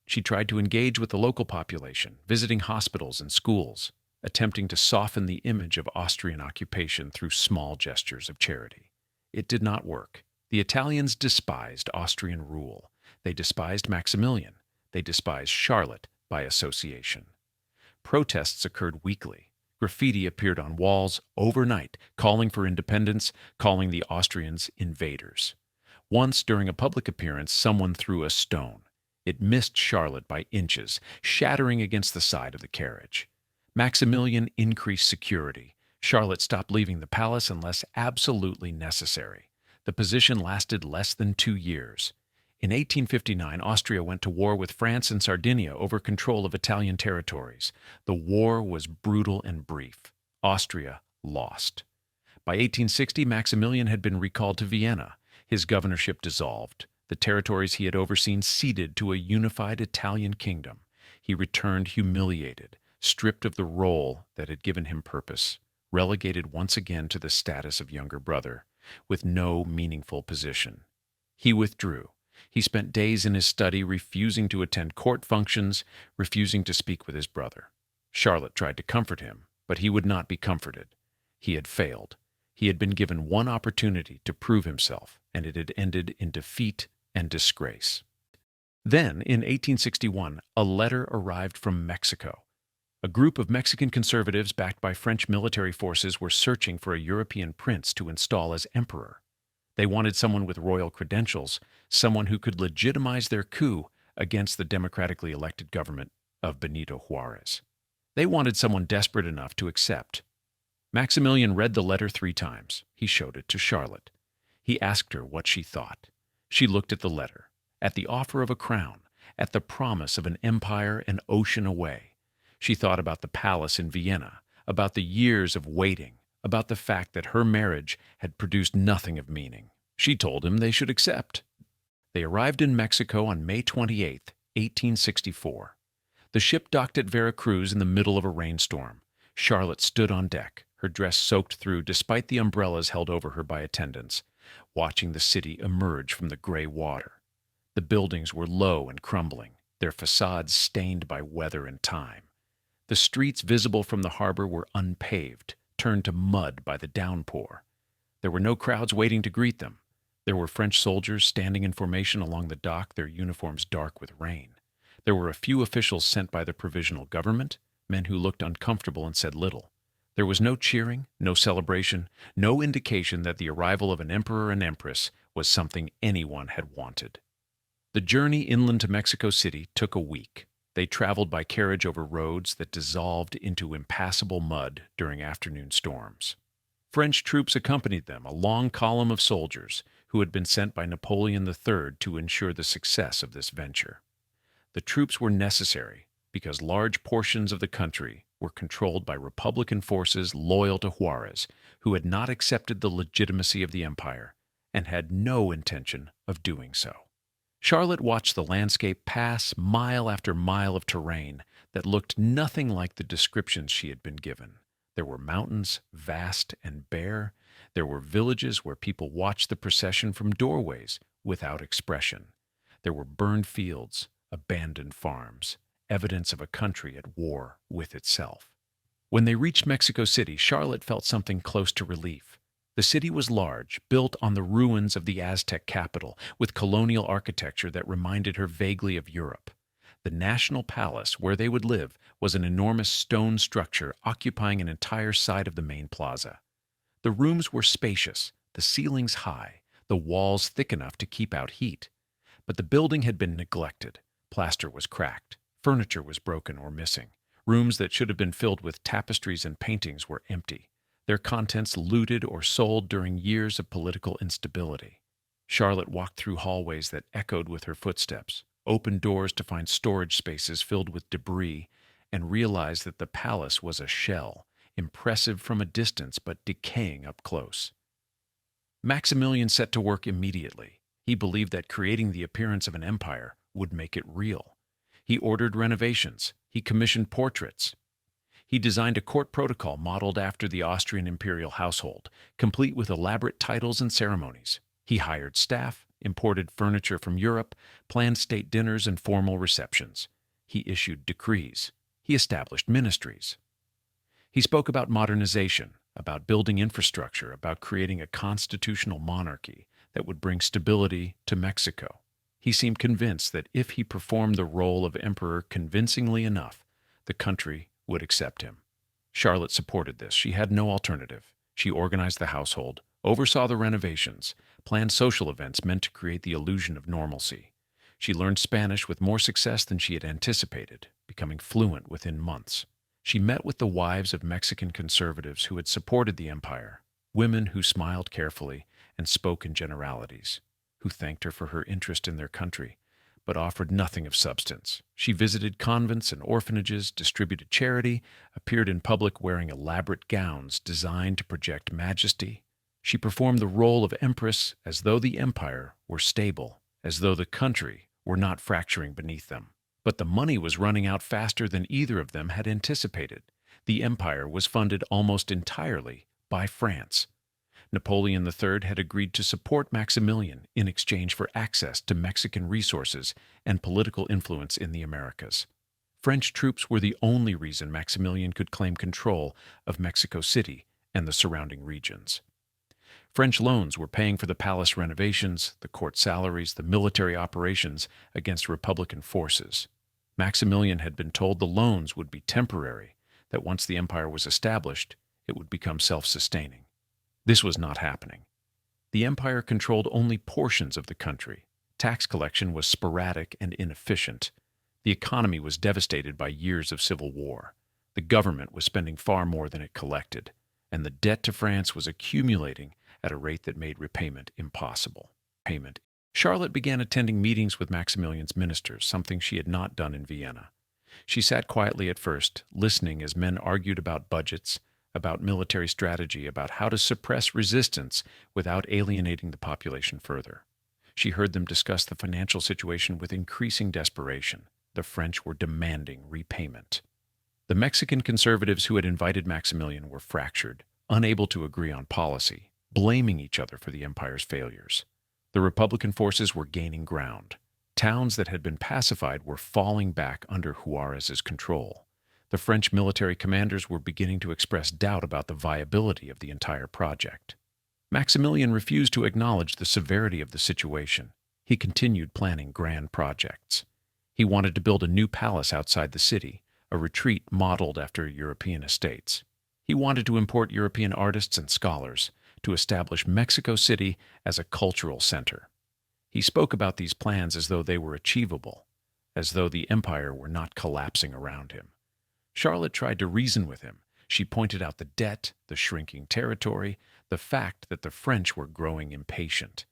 She tried to engage with the local population, visiting hospitals and schools, attempting to soften the image of Austrian occupation through small gestures of charity. It did not work. The Italians despised Austrian rule. They despised Maximilian. They despised Charlotte by association. Protests occurred weekly. Graffiti appeared on walls overnight, calling for independence, calling the Austrians invaders. Once, during a public appearance, someone threw a stone. It missed Charlotte by inches, shattering against the side of the carriage. Maximilian increased security. Charlotte stopped leaving the palace unless absolutely necessary. The position lasted less than 2 years. In 1859, Austria went to war with France and Sardinia over control of Italian territories. The war was brutal and brief. Austria lost. By 1860, Maximilian had been recalled to Vienna. His governorship dissolved. The territories he had overseen ceded to a unified Italian kingdom. He returned humiliated, stripped of the role that had given him purpose, relegated once again to the status of younger brother, with no meaningful position. He withdrew. He spent days in his study, refusing to attend court functions, refusing to speak with his brother. Charlotte tried to comfort him, but he would not be comforted. He had failed. He had been given one opportunity to prove himself, and it had ended in defeat and disgrace. Then, in 1861, a letter arrived from Mexico. A group of Mexican conservatives backed by French military forces were searching for a European prince to install as emperor. They wanted someone with royal credentials, someone who could legitimize their coup against the democratically elected government of Benito Juarez. They wanted someone desperate enough to accept. Maximilian read the letter 3 times. He showed it to Charlotte. He asked her what she thought. She looked at the letter, at the offer of a crown, at the promise of an empire an ocean away. She thought about the palace in Vienna, about the years of waiting, about the fact that her marriage had produced nothing of meaning. She told him they should accept. They arrived in Mexico on May 28, 1864. The ship docked at Veracruz in the middle of a rainstorm. Charlotte stood on deck, her dress soaked through despite the umbrellas held over her by attendants, watching the city emerge from the gray water. The buildings were low and crumbling, their facades stained by weather and time. The streets visible from the harbor were unpaved, turned to mud by the downpour. There were no crowds waiting to greet them. There were French soldiers standing in formation along the dock, their uniforms dark with rain. There were a few officials sent by the provisional government, men who looked uncomfortable and said little. There was no cheering, no celebration, no indication that the arrival of an emperor and empress was something anyone had wanted. The journey inland to Mexico City took a week. They traveled by carriage over roads that dissolved into impassable mud during afternoon storms. French troops accompanied them, a long column of soldiers who had been sent by Napoleon III to ensure the success of this venture. The troops were necessary because large portions of the country were controlled by Republican forces loyal to Juarez, who had not accepted the legitimacy of the empire and had no intention of doing so. Charlotte watched the landscape pass mile after mile of terrain that looked nothing like the descriptions she had been given. There were mountains, vast and bare. There were villages where people watched the procession from doorways without expression. There were burned fields, abandoned farms, evidence of a country at war with itself. When they reached Mexico City, Charlotte felt something close to relief. The city was large, built on the ruins of the Aztec capital, with colonial architecture that reminded her vaguely of Europe. The national palace, where they would live, was an enormous stone structure occupying an entire side of the main plaza. The rooms were spacious, the ceilings high, the walls thick enough to keep out heat. But the building had been neglected. Plaster was cracked, furniture was broken or missing. Rooms that should have been filled with tapestries and paintings were empty, their contents looted or sold during years of political instability. Charlotte walked through hallways that echoed with her footsteps, opened doors to find storage spaces filled with debris, and realized that the palace was a shell, impressive from a distance but decaying up close. Maximilian set to work immediately. He believed that creating the appearance of an empire would make it real. He ordered renovations. He commissioned portraits. He designed a court protocol modeled after the Austrian imperial household, complete with elaborate titles and ceremonies. He hired staff, imported furniture from Europe, planned state dinners and formal receptions. He issued decrees. He established ministries. He spoke about modernization, about building infrastructure, about creating a constitutional monarchy that would bring stability to Mexico. He seemed convinced that if he performed the role of emperor convincingly enough, the country would accept him. Charlotte supported this. She had no alternative. She organized the household, oversaw the renovations, planned social events meant to create the illusion of normalcy. She learned Spanish with more success than she had anticipated, becoming fluent within months. She met with the wives of Mexican conservatives who had supported the empire, women who smiled carefully and spoke in generalities, who thanked her for her interest in their country, but offered nothing of substance. She visited convents and orphanages, distributed charity, appeared in public wearing elaborate gowns designed to project majesty. She performed the role of empress as though the empire were stable, as though the country were not fracturing beneath them. But the money was running out faster than either of them had anticipated. The empire was funded almost entirely by France. Napoleon III had agreed to support Maximilian in exchange for access to Mexican resources and political influence in the Americas. French troops were the only reason Maximilian could claim control of Mexico City and the surrounding regions. French loans were paying for the palace renovations, the court salaries, the military operations against Republican forces. Maximilian had been told the loans would be temporary, that once the empire was established, it would become self-sustaining. This was not happening. The empire controlled only portions of the country. Tax collection was sporadic and inefficient. The economy was devastated by years of civil war. The government was spending far more than it collected, and the debt to France was accumulating at a rate that made repayment impossible. Charlotte began attending meetings with Maximilian's ministers, something she had not done in Vienna. She sat quietly at first, listening as men argued about budgets, about military strategy, about how to suppress resistance without alienating the population further. She heard them discuss the financial situation with increasing desperation. The French were demanding repayment. The Mexican conservatives who had invited Maximilian were fractured, unable to agree on policy, blaming each other for the empire's failures. The Republican forces were gaining ground. Towns that had been pacified were falling back under Juarez's control. The French military commanders were beginning to express doubt about the viability of the entire project. Maximilian refused to acknowledge the severity of the situation. He continued planning grand projects. He wanted to build a new palace outside the city, a retreat modeled after European estates. He wanted to import European artists and scholars, to establish Mexico City as a cultural center. He spoke about these plans as though they were achievable, as though the empire were not collapsing around him. Charlotte tried to reason with him. She pointed out the debt, the shrinking territory, the fact that the French were growing impatient.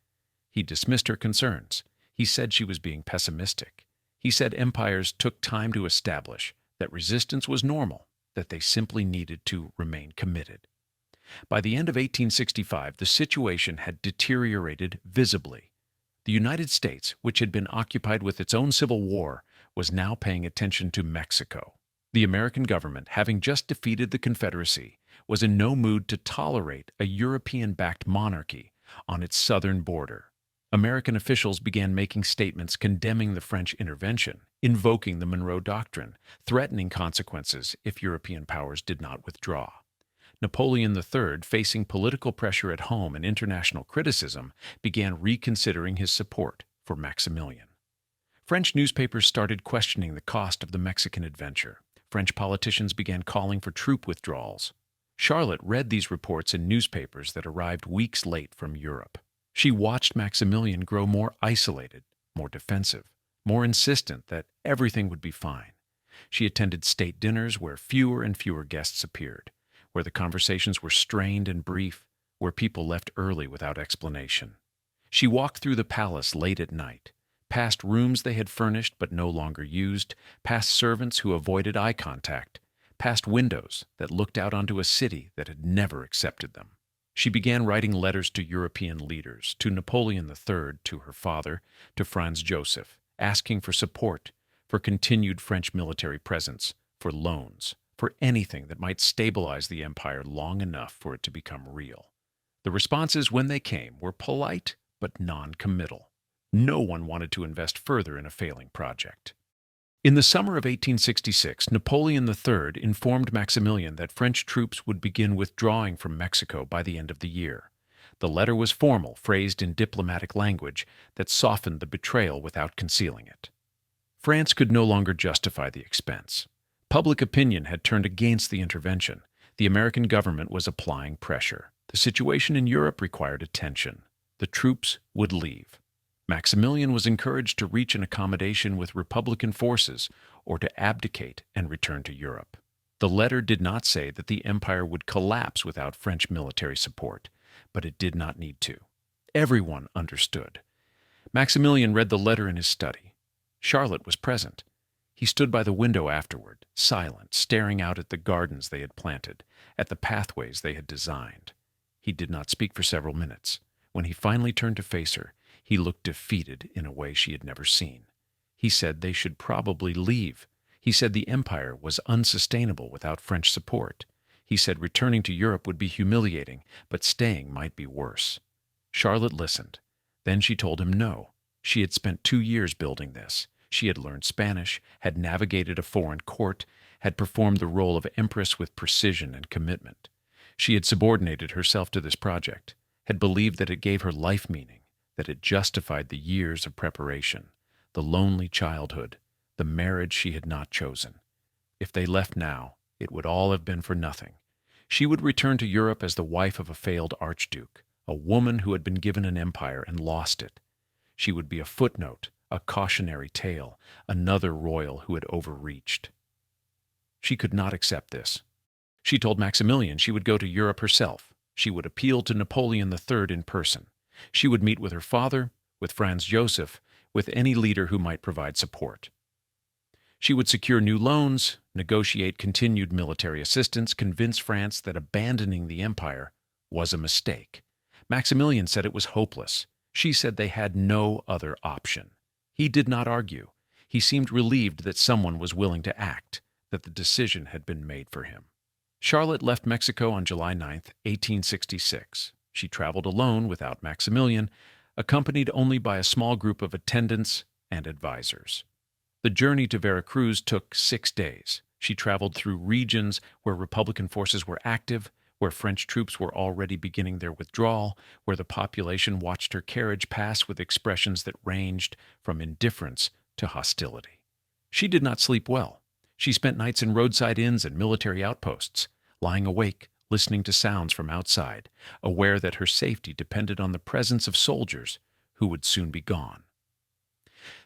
He dismissed her concerns. He said she was being pessimistic. He said empires took time to establish, that resistance was normal, that they simply needed to remain committed. By the end of 1865, the situation had deteriorated visibly. The United States, which had been occupied with its own civil war, was now paying attention to Mexico. The American government, having just defeated the Confederacy, was in no mood to tolerate a European-backed monarchy on its southern border. American officials began making statements condemning the French intervention, invoking the Monroe Doctrine, threatening consequences if European powers did not withdraw. Napoleon III, facing political pressure at home and international criticism, began reconsidering his support for Maximilian. French newspapers started questioning the cost of the Mexican adventure. French politicians began calling for troop withdrawals. Charlotte read these reports in newspapers that arrived weeks late from Europe. She watched Maximilian grow more isolated, more defensive, more insistent that everything would be fine. She attended state dinners where fewer and fewer guests appeared, where the conversations were strained and brief, where people left early without explanation. She walked through the palace late at night, past rooms they had furnished but no longer used, past servants who avoided eye contact, past windows that looked out onto a city that had never accepted them. She began writing letters to European leaders, to Napoleon III, to her father, to Franz Joseph, asking for support, for continued French military presence, for loans, for anything that might stabilize the empire long enough for it to become real. The responses, when they came, were polite but non-committal. No one wanted to invest further in a failing project. In the summer of 1866, Napoleon III informed Maximilian that French troops would begin withdrawing from Mexico by the end of the year. The letter was formal, phrased in diplomatic language that softened the betrayal without concealing it. France could no longer justify the expense. Public opinion had turned against the intervention. The American government was applying pressure. The situation in Europe required attention. The troops would leave. Maximilian was encouraged to reach an accommodation with Republican forces or to abdicate and return to Europe. The letter did not say that the empire would collapse without French military support, but it did not need to. Everyone understood. Maximilian read the letter in his study. Charlotte was present. He stood by the window afterward, silent, staring out at the gardens they had planted, at the pathways they had designed. He did not speak for several minutes. When he finally turned to face her, he looked defeated in a way she had never seen. He said they should probably leave. He said the empire was unsustainable without French support. He said returning to Europe would be humiliating, but staying might be worse. Charlotte listened. Then she told him no. She had spent 2 years building this. She had learned Spanish, had navigated a foreign court, had performed the role of empress with precision and commitment. She had subordinated herself to this project, had believed that it gave her life meaning, that it justified the years of preparation, the lonely childhood, the marriage she had not chosen. If they left now, it would all have been for nothing. She would return to Europe as the wife of a failed archduke, a woman who had been given an empire and lost it. She would be a footnote, a cautionary tale, another royal who had overreached. She could not accept this. She told Maximilian she would go to Europe herself. She would appeal to Napoleon III in person. She would meet with her father, with Franz Joseph, with any leader who might provide support. She would secure new loans, negotiate continued military assistance, convince France that abandoning the empire was a mistake. Maximilian said it was hopeless. She said they had no other option. He did not argue. He seemed relieved that someone was willing to act, that the decision had been made for him. Charlotte left Mexico on July 9, 1866. She traveled alone without Maximilian, accompanied only by a small group of attendants and advisors. The journey to Veracruz took 6 days. She traveled through regions where Republican forces were active, where French troops were already beginning their withdrawal, where the population watched her carriage pass with expressions that ranged from indifference to hostility. She did not sleep well. She spent nights in roadside inns and military outposts, lying awake, listening to sounds from outside, aware that her safety depended on the presence of soldiers who would soon be gone.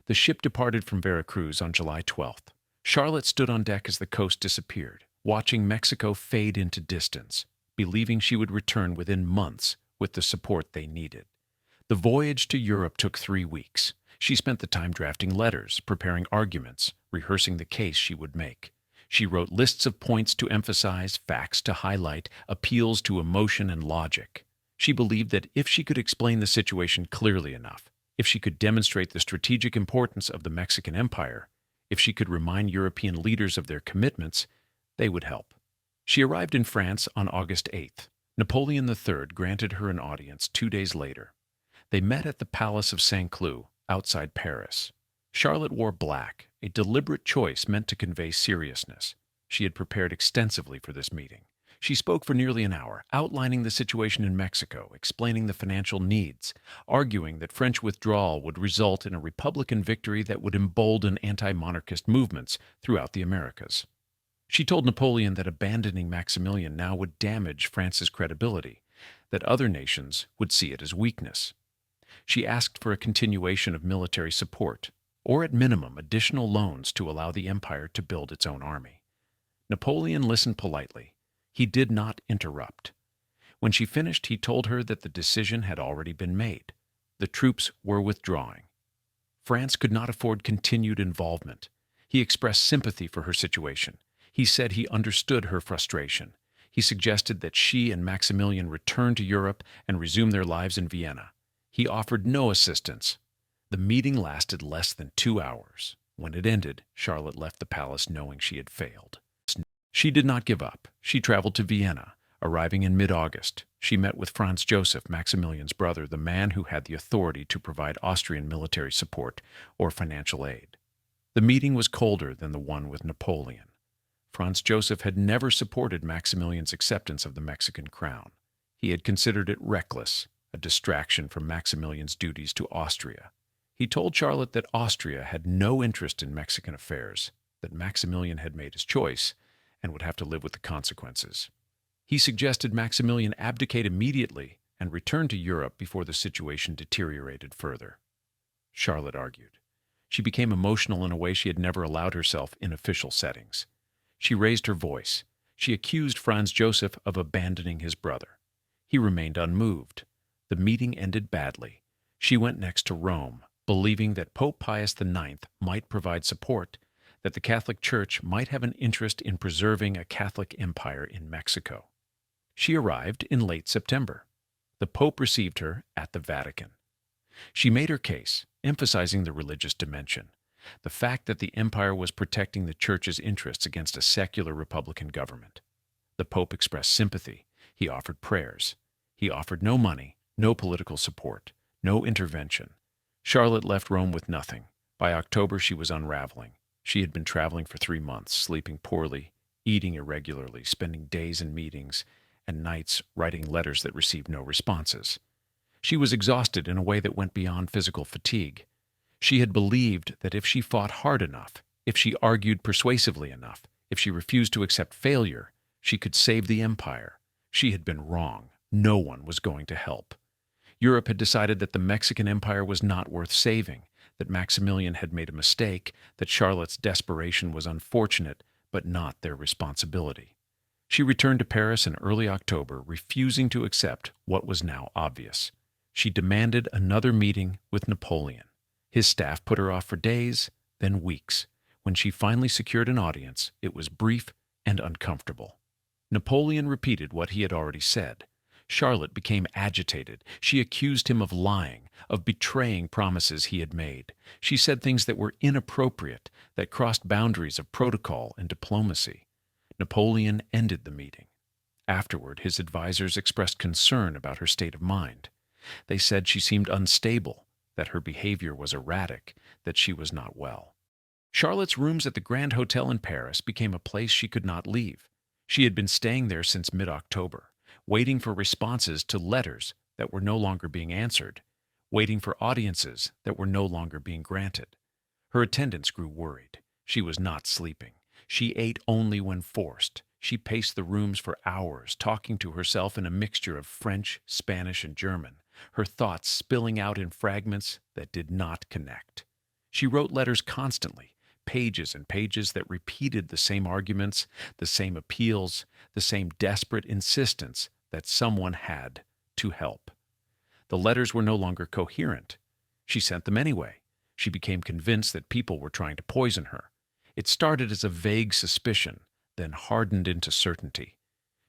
The ship departed from Veracruz on July 12th. Charlotte stood on deck as the coast disappeared, watching Mexico fade into distance, believing she would return within months with the support they needed. The voyage to Europe took 3 weeks. She spent the time drafting letters, preparing arguments, rehearsing the case she would make. She wrote lists of points to emphasize, facts to highlight, appeals to emotion and logic. She believed that if she could explain the situation clearly enough, if she could demonstrate the strategic importance of the Mexican Empire, if she could remind European leaders of their commitments, they would help. She arrived in France on August 8th. Napoleon III granted her an audience 2 days later. They met at the Palace of Saint-Cloud, outside Paris. Charlotte wore black, a deliberate choice meant to convey seriousness. She had prepared extensively for this meeting. She spoke for nearly an hour, outlining the situation in Mexico, explaining the financial needs, arguing that French withdrawal would result in a Republican victory that would embolden anti-monarchist movements throughout the Americas. She told Napoleon that abandoning Maximilian now would damage France's credibility, that other nations would see it as weakness. She asked for a continuation of military support, or at minimum additional loans to allow the empire to build its own army. Napoleon listened politely. He did not interrupt. When she finished, he told her that the decision had already been made. The troops were withdrawing. France could not afford continued involvement. He expressed sympathy for her situation. He said he understood her frustration. He suggested that she and Maximilian return to Europe and resume their lives in Vienna. He offered no assistance. The meeting lasted less than 2 hours. When it ended, Charlotte left the palace knowing she had failed. She did not give up. She traveled to Vienna. Arriving in mid-August, she met with Franz Joseph, Maximilian's brother, the man who had the authority to provide Austrian military support or financial aid. The meeting was colder than the one with Napoleon. Franz Joseph had never supported Maximilian's acceptance of the Mexican crown. He had considered it reckless, a distraction from Maximilian's duties to Austria. He told Charlotte that Austria had no interest in Mexican affairs, that Maximilian had made his choice and would have to live with the consequences. He suggested Maximilian abdicate immediately and return to Europe before the situation deteriorated further. Charlotte argued. She became emotional in a way she had never allowed herself in official settings. She raised her voice. She accused Franz Joseph of abandoning his brother. He remained unmoved. The meeting ended badly. She went next to Rome, believing that Pope Pius IX might provide support, that the Catholic Church might have an interest in preserving a Catholic empire in Mexico. She arrived in late September. The Pope received her at the Vatican. She made her case, emphasizing the religious dimension, the fact that the empire was protecting the Church's interests against a secular Republican government. The Pope expressed sympathy. He offered prayers. He offered no money, no political support, no intervention. Charlotte left Rome with nothing. By October, she was unraveling. She had been traveling for 3 months, sleeping poorly, eating irregularly, spending days in meetings, and nights writing letters that received no responses. She was exhausted in a way that went beyond physical fatigue. She had believed that if she fought hard enough, if she argued persuasively enough, if she refused to accept failure, she could save the empire. She had been wrong. No one was going to help. Europe had decided that the Mexican Empire was not worth saving, that Maximilian had made a mistake, that Charlotte's desperation was unfortunate, but not their responsibility. She returned to Paris in early October, refusing to accept what was now obvious. She demanded another meeting with Napoleon. His staff put her off for days, then weeks. When she finally secured an audience, it was brief and uncomfortable. Napoleon repeated what he had already said. Charlotte became agitated. She accused him of lying, of betraying promises he had made. She said things that were inappropriate, that crossed boundaries of protocol and diplomacy. Napoleon ended the meeting. Afterward, his advisors expressed concern about her state of mind. They said she seemed unstable, that her behavior was erratic, that she was not well. Charlotte's rooms at the Grand Hotel in Paris became a place she could not leave. She had been staying there since mid-October, waiting for responses to letters that were no longer being answered, waiting for audiences that were no longer being granted. Her attendants grew worried. She was not sleeping. She ate only when forced. She paced the rooms for hours, talking to herself in a mixture of French, Spanish, and German, her thoughts spilling out in fragments that did not connect. She wrote letters constantly, pages and pages that repeated the same arguments, the same appeals, the same desperate insistence that someone had to help. The letters were no longer coherent. She sent them anyway. She became convinced that people were trying to poison her. It started as a vague suspicion, then hardened into certainty.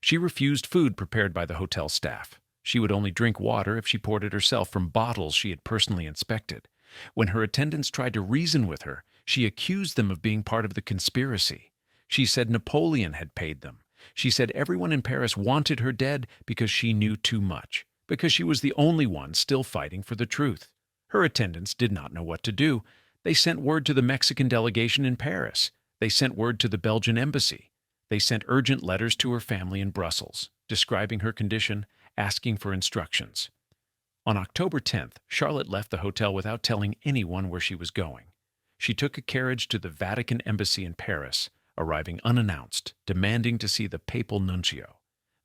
She refused food prepared by the hotel staff. She would only drink water if she poured it herself from bottles she had personally inspected. When her attendants tried to reason with her, she accused them of being part of the conspiracy. She said Napoleon had paid them. She said everyone in Paris wanted her dead because she knew too much, because she was the only one still fighting for the truth. Her attendants did not know what to do. They sent word to the Mexican delegation in Paris. They sent word to the Belgian embassy. They sent urgent letters to her family in Brussels, describing her condition, asking for instructions. On October 10th, Charlotte left the hotel without telling anyone where she was going. She took a carriage to the Vatican Embassy in Paris, arriving unannounced, demanding to see the papal nuncio.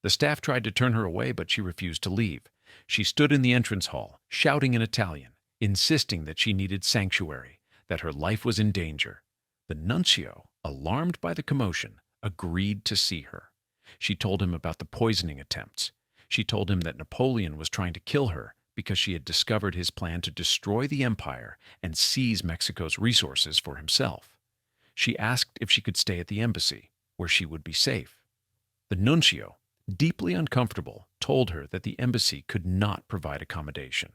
The staff tried to turn her away, but she refused to leave. She stood in the entrance hall, shouting in Italian, insisting that she needed sanctuary, that her life was in danger. The nuncio, alarmed by the commotion, agreed to see her. She told him about the poisoning attempts. She told him that Napoleon was trying to kill her because she had discovered his plan to destroy the empire and seize Mexico's resources for himself. She asked if she could stay at the embassy, where she would be safe. The nuncio, deeply uncomfortable, told her that the embassy could not provide accommodation.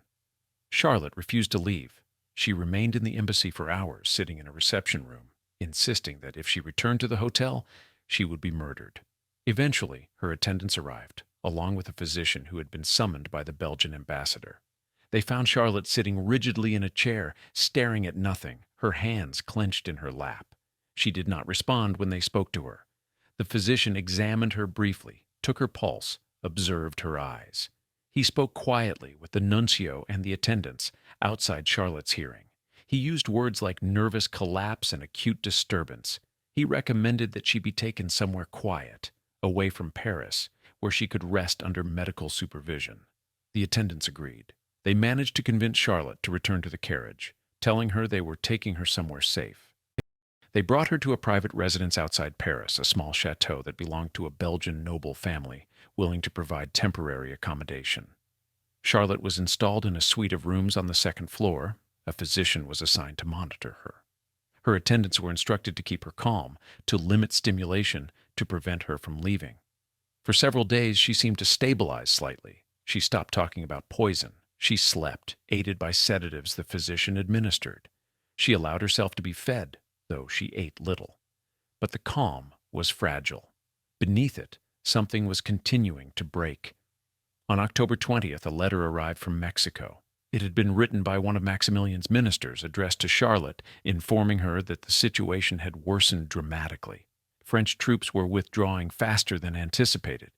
Charlotte refused to leave. She remained in the embassy for hours, sitting in a reception room, insisting that if she returned to the hotel, she would be murdered. Eventually, her attendants arrived, along with a physician who had been summoned by the Belgian ambassador. They found Charlotte sitting rigidly in a chair, staring at nothing, her hands clenched in her lap. She did not respond when they spoke to her. The physician examined her briefly, took her pulse, observed her eyes. He spoke quietly with the nuncio and the attendants outside Charlotte's hearing. He used words like nervous collapse and acute disturbance. He recommended that she be taken somewhere quiet, away from Paris, where she could rest under medical supervision. The attendants agreed. They managed to convince Charlotte to return to the carriage, telling her they were taking her somewhere safe. They brought her to a private residence outside Paris, a small chateau that belonged to a Belgian noble family, willing to provide temporary accommodation. Charlotte was installed in a suite of rooms on the second floor. A physician was assigned to monitor her. Her attendants were instructed to keep her calm, to limit stimulation, to prevent her from leaving. For several days, she seemed to stabilize slightly. She stopped talking about poison. She slept, aided by sedatives the physician administered. She allowed herself to be fed, though she ate little. But the calm was fragile. Beneath it, something was continuing to break. On October 20th, a letter arrived from Mexico. It had been written by one of Maximilian's ministers, addressed to Charlotte, informing her that the situation had worsened dramatically. French troops were withdrawing faster than anticipated.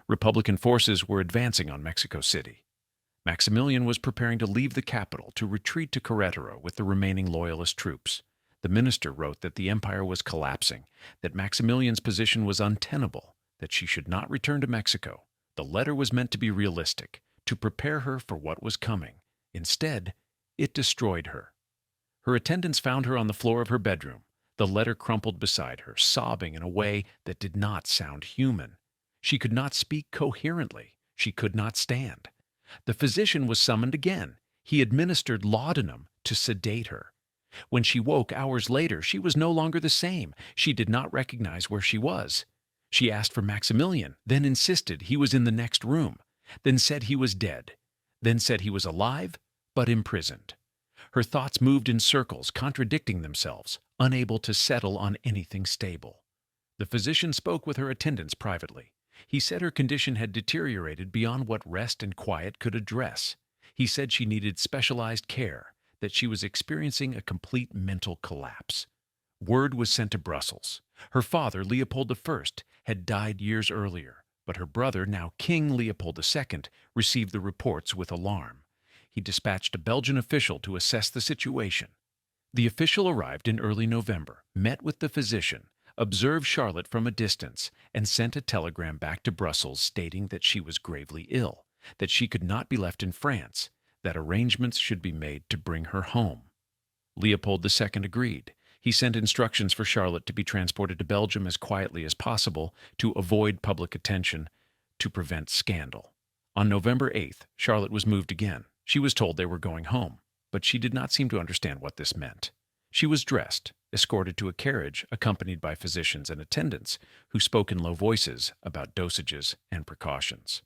Republican forces were advancing on Mexico City. Maximilian was preparing to leave the capital to retreat to Querétaro with the remaining loyalist troops. The minister wrote that the empire was collapsing, that Maximilian's position was untenable, that she should not return to Mexico. The letter was meant to be realistic, to prepare her for what was coming. Instead, it destroyed her. Her attendants found her on the floor of her bedroom, the letter crumpled beside her, sobbing in a way that did not sound human. She could not speak coherently. She could not stand. The physician was summoned again. He administered laudanum to sedate her. When she woke hours later, she was no longer the same. She did not recognize where she was. She asked for Maximilian, then insisted he was in the next room, then said he was dead, then said he was alive, but imprisoned. Her thoughts moved in circles, contradicting themselves, unable to settle on anything stable. The physician spoke with her attendants privately. He said her condition had deteriorated beyond what rest and quiet could address. He said she needed specialized care, that she was experiencing a complete mental collapse. Word was sent to Brussels. Her father, Leopold I, had died years earlier, but her brother, now King Leopold II, received the reports with alarm. He dispatched a Belgian official to assess the situation. The official arrived in early November, met with the physician, observed Charlotte from a distance, and sent a telegram back to Brussels stating that she was gravely ill, that she could not be left in France, that arrangements should be made to bring her home. Leopold II agreed. He sent instructions for Charlotte to be transported to Belgium as quietly as possible to avoid public attention, to prevent scandal. On November 8th, Charlotte was moved again. She was told they were going home, but she did not seem to understand what this meant. She was dressed, escorted to a carriage, accompanied by physicians and attendants who spoke in low voices about dosages and precautions.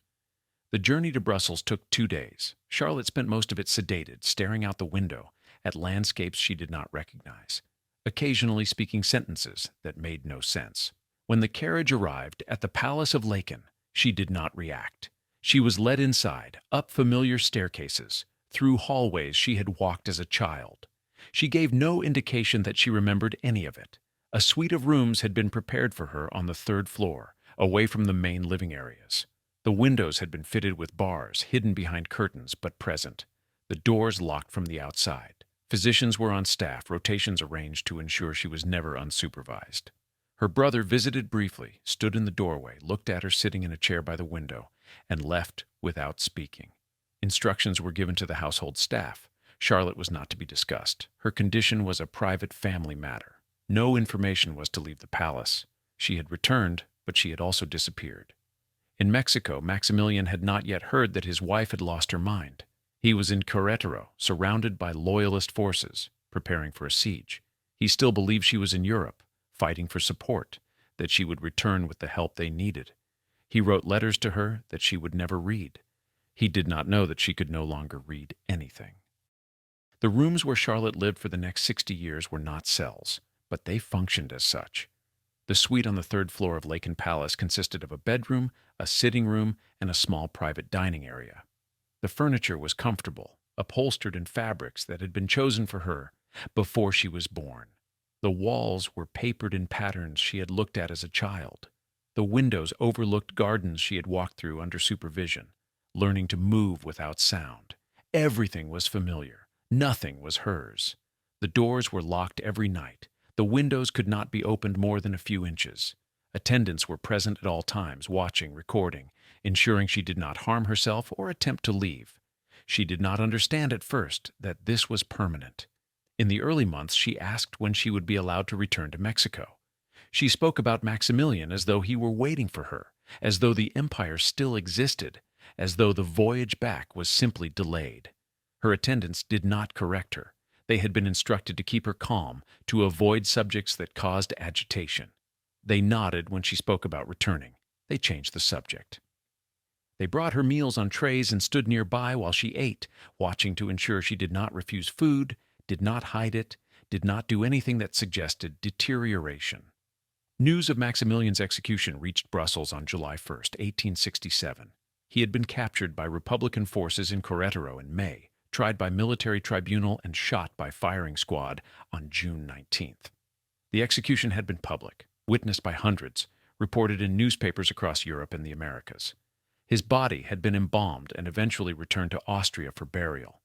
The journey to Brussels took 2 days. Charlotte spent most of it sedated, staring out the window at landscapes she did not recognize, occasionally speaking sentences that made no sense. When the carriage arrived at the Palace of Laeken, she did not react. She was led inside, up familiar staircases, through hallways she had walked as a child. She gave no indication that she remembered any of it. A suite of rooms had been prepared for her on the third floor, away from the main living areas. The windows had been fitted with bars, hidden behind curtains, but present. The doors locked from the outside. Physicians were on staff, rotations arranged to ensure she was never unsupervised. Her brother visited briefly, stood in the doorway, looked at her sitting in a chair by the window, and left without speaking. Instructions were given to the household staff. Charlotte was not to be discussed. Her condition was a private family matter. No information was to leave the palace. She had returned, but she had also disappeared. In Mexico, Maximilian had not yet heard that his wife had lost her mind. He was in Querétaro, surrounded by loyalist forces, preparing for a siege. He still believed she was in Europe, fighting for support, that she would return with the help they needed. He wrote letters to her that she would never read. He did not know that she could no longer read anything. The rooms where Charlotte lived for the next 60 years were not cells, but they functioned as such. The suite on the third floor of Laeken Palace consisted of a bedroom, a sitting room, and a small private dining area. The furniture was comfortable, upholstered in fabrics that had been chosen for her before she was born. The walls were papered in patterns she had looked at as a child. The windows overlooked gardens she had walked through under supervision, learning to move without sound. Everything was familiar. Nothing was hers. The doors were locked every night. The windows could not be opened more than a few inches. Attendants were present at all times, watching, recording, ensuring she did not harm herself or attempt to leave. She did not understand at first that this was permanent. In the early months, she asked when she would be allowed to return to Mexico. She spoke about Maximilian as though he were waiting for her, as though the empire still existed, as though the voyage back was simply delayed. Her attendants did not correct her. They had been instructed to keep her calm, to avoid subjects that caused agitation. They nodded when she spoke about returning. They changed the subject. They brought her meals on trays and stood nearby while she ate, watching to ensure she did not refuse food, did not hide it, did not do anything that suggested deterioration. News of Maximilian's execution reached Brussels on July 1st, 1867. He had been captured by Republican forces in Querétaro in May, tried by military tribunal, and shot by firing squad on June 19th. The execution had been public, witnessed by hundreds, reported in newspapers across Europe and the Americas. His body had been embalmed and eventually returned to Austria for burial.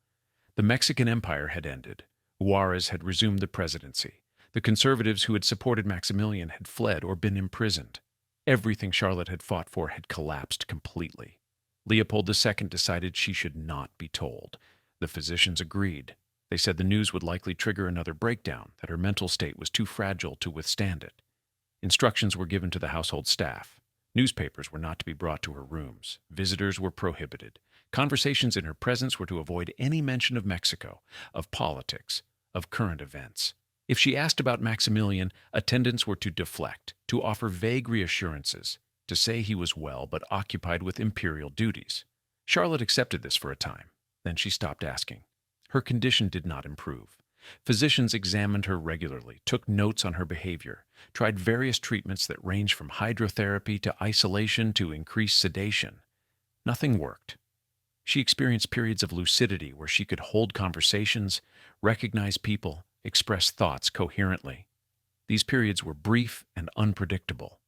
The Mexican Empire had ended. Juarez had resumed the presidency. The conservatives who had supported Maximilian had fled or been imprisoned. Everything Charlotte had fought for had collapsed completely. Leopold II decided she should not be told. The physicians agreed. They said the news would likely trigger another breakdown, that her mental state was too fragile to withstand it. Instructions were given to the household staff. Newspapers were not to be brought to her rooms. Visitors were prohibited. Conversations in her presence were to avoid any mention of Mexico, of politics, of current events. If she asked about Maximilian, attendants were to deflect, to offer vague reassurances, to say he was well but occupied with imperial duties. Charlotte accepted this for a time. Then she stopped asking. Her condition did not improve. Physicians examined her regularly, took notes on her behavior, tried various treatments that ranged from hydrotherapy to isolation to increased sedation. Nothing worked. She experienced periods of lucidity where she could hold conversations, recognize people, express thoughts coherently. These periods were brief and unpredictable.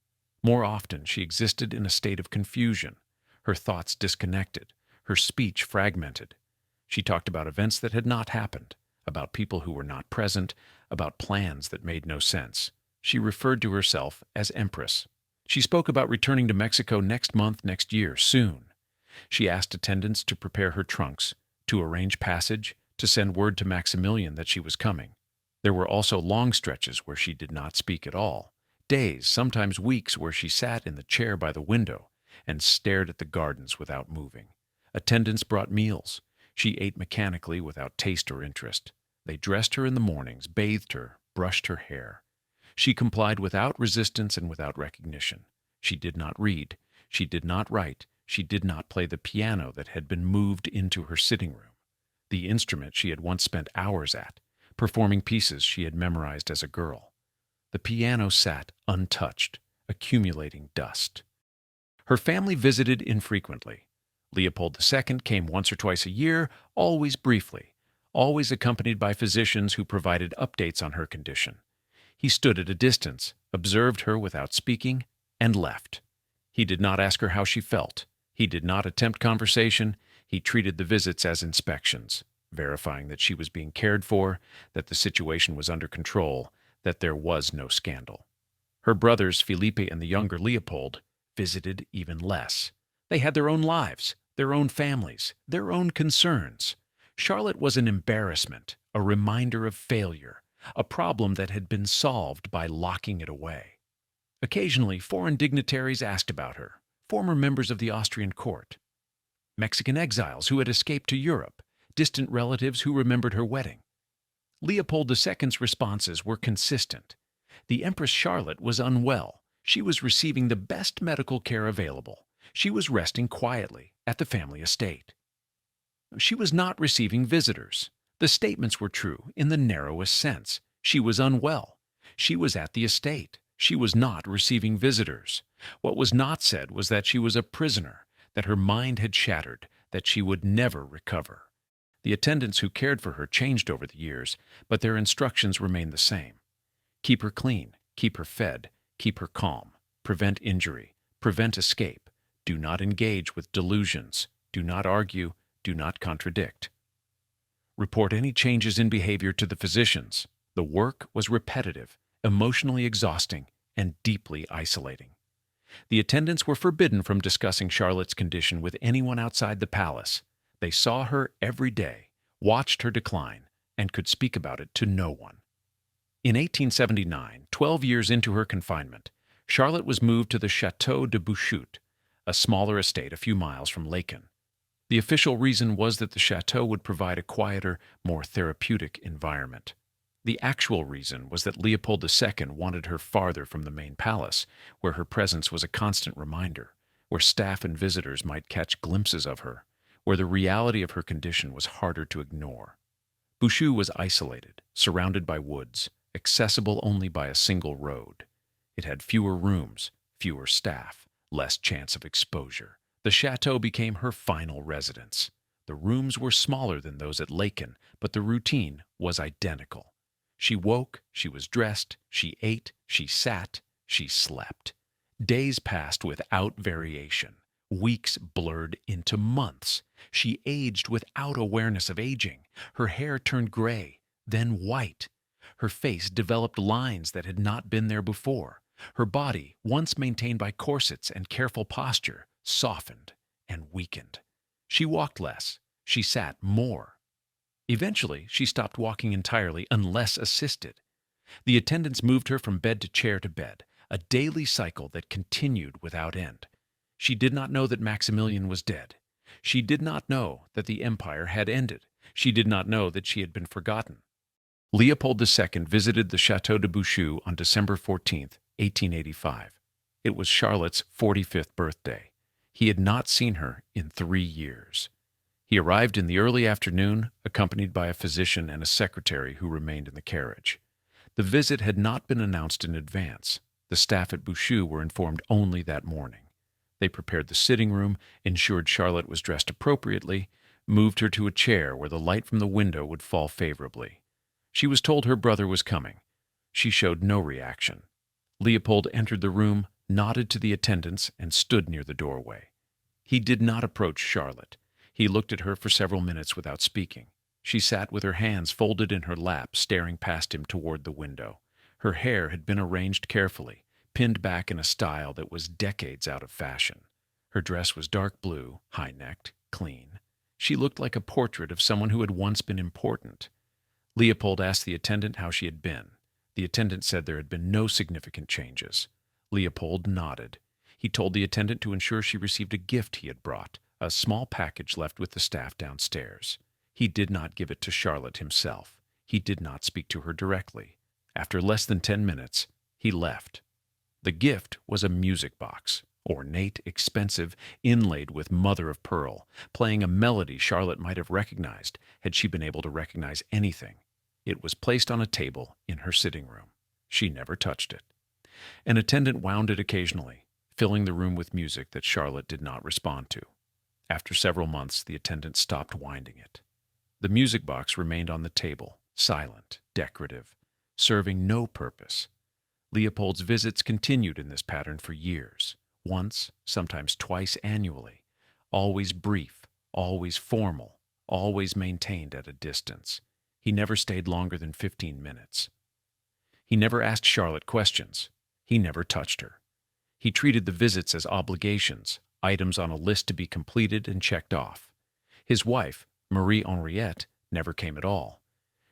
More often, she existed in a state of confusion, her thoughts disconnected, her speech fragmented. She talked about events that had not happened, about people who were not present, about plans that made no sense. She referred to herself as Empress. She spoke about returning to Mexico next month, next year, soon. She asked attendants to prepare her trunks, to arrange passage, to send word to Maximilian that she was coming. There were also long stretches where she did not speak at all, days, sometimes weeks, where she sat in the chair by the window and stared at the gardens without moving. Attendants brought meals. She ate mechanically without taste or interest. They dressed her in the mornings, bathed her, brushed her hair. She complied without resistance and without recognition. She did not read. She did not write. She did not play the piano that had been moved into her sitting room, the instrument she had once spent hours at, performing pieces she had memorized as a girl. The piano sat untouched, accumulating dust. Her family visited infrequently. Leopold II came once or twice a year, always briefly, always accompanied by physicians who provided updates on her condition. He stood at a distance, observed her without speaking, and left. He did not ask her how she felt. He did not attempt conversation. He treated the visits as inspections, verifying that she was being cared for, that the situation was under control, that there was no scandal. Her brothers, Felipe and the younger Leopold, visited even less. They had their own lives, their own families, their own concerns. Charlotte was an embarrassment, a reminder of failure, a problem that had been solved by locking it away. Occasionally, foreign dignitaries asked about her, former members of the Austrian court, Mexican exiles who had escaped to Europe, distant relatives who remembered her wedding. Leopold II's responses were consistent. The Empress Charlotte was unwell. She was receiving the best medical care available. She was resting quietly at the family estate. She was not receiving visitors. The statements were true in the narrowest sense. She was unwell. She was at the estate. She was not receiving visitors. What was not said was that she was a prisoner, that her mind had shattered, that she would never recover. The attendants who cared for her changed over the years, but their instructions remained the same. Keep her clean, keep her fed, keep her calm, prevent injury, prevent escape, do not engage with delusions, do not argue, do not contradict. Report any changes in behavior to the physicians. The work was repetitive, emotionally exhausting, and deeply isolating. The attendants were forbidden from discussing Charlotte's condition with anyone outside the palace. They saw her every day, watched her decline, and could speak about it to no one. In 1879, 12 years into her confinement, Charlotte was moved to the Château de Bouchout, a smaller estate a few miles from Laeken. The official reason was that the chateau would provide a quieter, more therapeutic environment. The actual reason was that Leopold II wanted her farther from the main palace, where her presence was a constant reminder, where staff and visitors might catch glimpses of her, where the reality of her condition was harder to ignore. Bouchout was isolated, surrounded by woods, accessible only by a single road. It had fewer rooms, fewer staff, less chance of exposure. The chateau became her final residence. The rooms were smaller than those at Laeken, but the routine was identical. She woke, she was dressed, she ate, she sat, she slept. Days passed without variation. Weeks blurred into months. She aged without awareness of aging. Her hair turned gray, then white. Her face developed lines that had not been there before. Her body, once maintained by corsets and careful posture, softened and weakened. She walked less. She sat more. Eventually, she stopped walking entirely unless assisted. The attendants moved her from bed to bed, a daily cycle that continued without end. She did not know that Maximilian was dead. She did not know that the empire had ended. She did not know that she had been forgotten. Leopold II visited the Château de Bouchout on December 14, 1885. It was Charlotte's 45th birthday. He had not seen her in 3 years. He arrived in the early afternoon, accompanied by a physician and a secretary who remained in the carriage. The visit had not been announced in advance. The staff at Bouchout were informed only that morning. They prepared the sitting room, ensured Charlotte was dressed appropriately, moved her to a chair where the light from the window would fall favorably. She was told her brother was coming. She showed no reaction. Leopold entered the room, nodded to the attendants, and stood near the doorway. He did not approach Charlotte. He looked at her for several minutes without speaking. She sat with her hands folded in her lap, staring past him toward the window. Her hair had been arranged carefully, pinned back in a style that was decades out of fashion. Her dress was dark blue, high-necked, clean. She looked like a portrait of someone who had once been important. Leopold asked the attendant how she had been. The attendant said there had been no significant changes. Leopold nodded. He told the attendant to ensure she received a gift he had brought, a small package left with the staff downstairs. He did not give it to Charlotte himself. He did not speak to her directly. After less than 10 minutes, he left. The gift was a music box, ornate, expensive, inlaid with mother-of-pearl, playing a melody Charlotte might have recognized had she been able to recognize anything. It was placed on a table in her sitting room. She never touched it. An attendant wound it occasionally, filling the room with music that Charlotte did not respond to. After several months, the attendant stopped winding it. The music box remained on the table, silent, decorative. serving no purpose. Leopold's visits continued in this pattern for years, once, sometimes twice annually, always brief, always formal, always maintained at a distance. He never stayed longer than 15 minutes. He never asked Charlotte questions. He never touched her. He treated the visits as obligations, items on a list to be completed and checked off. His wife, Marie Henriette, never came at all.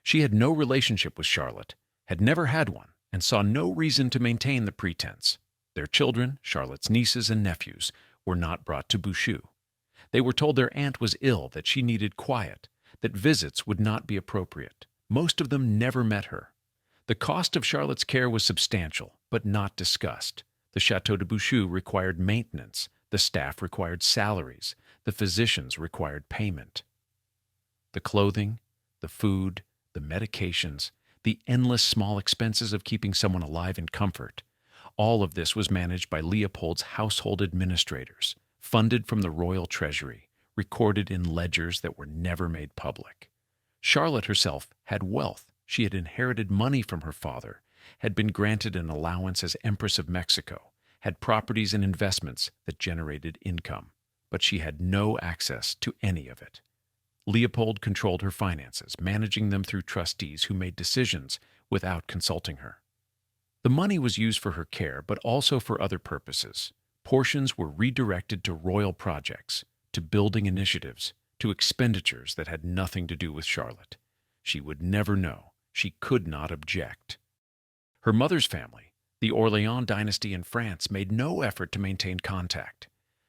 She had no relationship with Charlotte, had never had one, and saw no reason to maintain the pretense. Their children, Charlotte's nieces and nephews, were not brought to Bouchoux. They were told their aunt was ill, that she needed quiet, that visits would not be appropriate. Most of them never met her. The cost of Charlotte's care was substantial, but not discussed. The Château de Bouchoux required maintenance, the staff required salaries, the physicians required payment. The clothing, the food, the medications, the endless small expenses of keeping someone alive in comfort, all of this was managed by Leopold's household administrators, funded from the royal treasury, recorded in ledgers that were never made public. Charlotte herself had wealth. She had inherited money from her father, had been granted an allowance as Empress of Mexico, had properties and investments that generated income, but she had no access to any of it. Leopold controlled her finances, managing them through trustees who made decisions without consulting her. The money was used for her care, but also for other purposes. Portions were redirected to royal projects, to building initiatives, to expenditures that had nothing to do with Charlotte. She would never know. She could not object. Her mother's family, the Orléans dynasty in France, made no effort to maintain contact.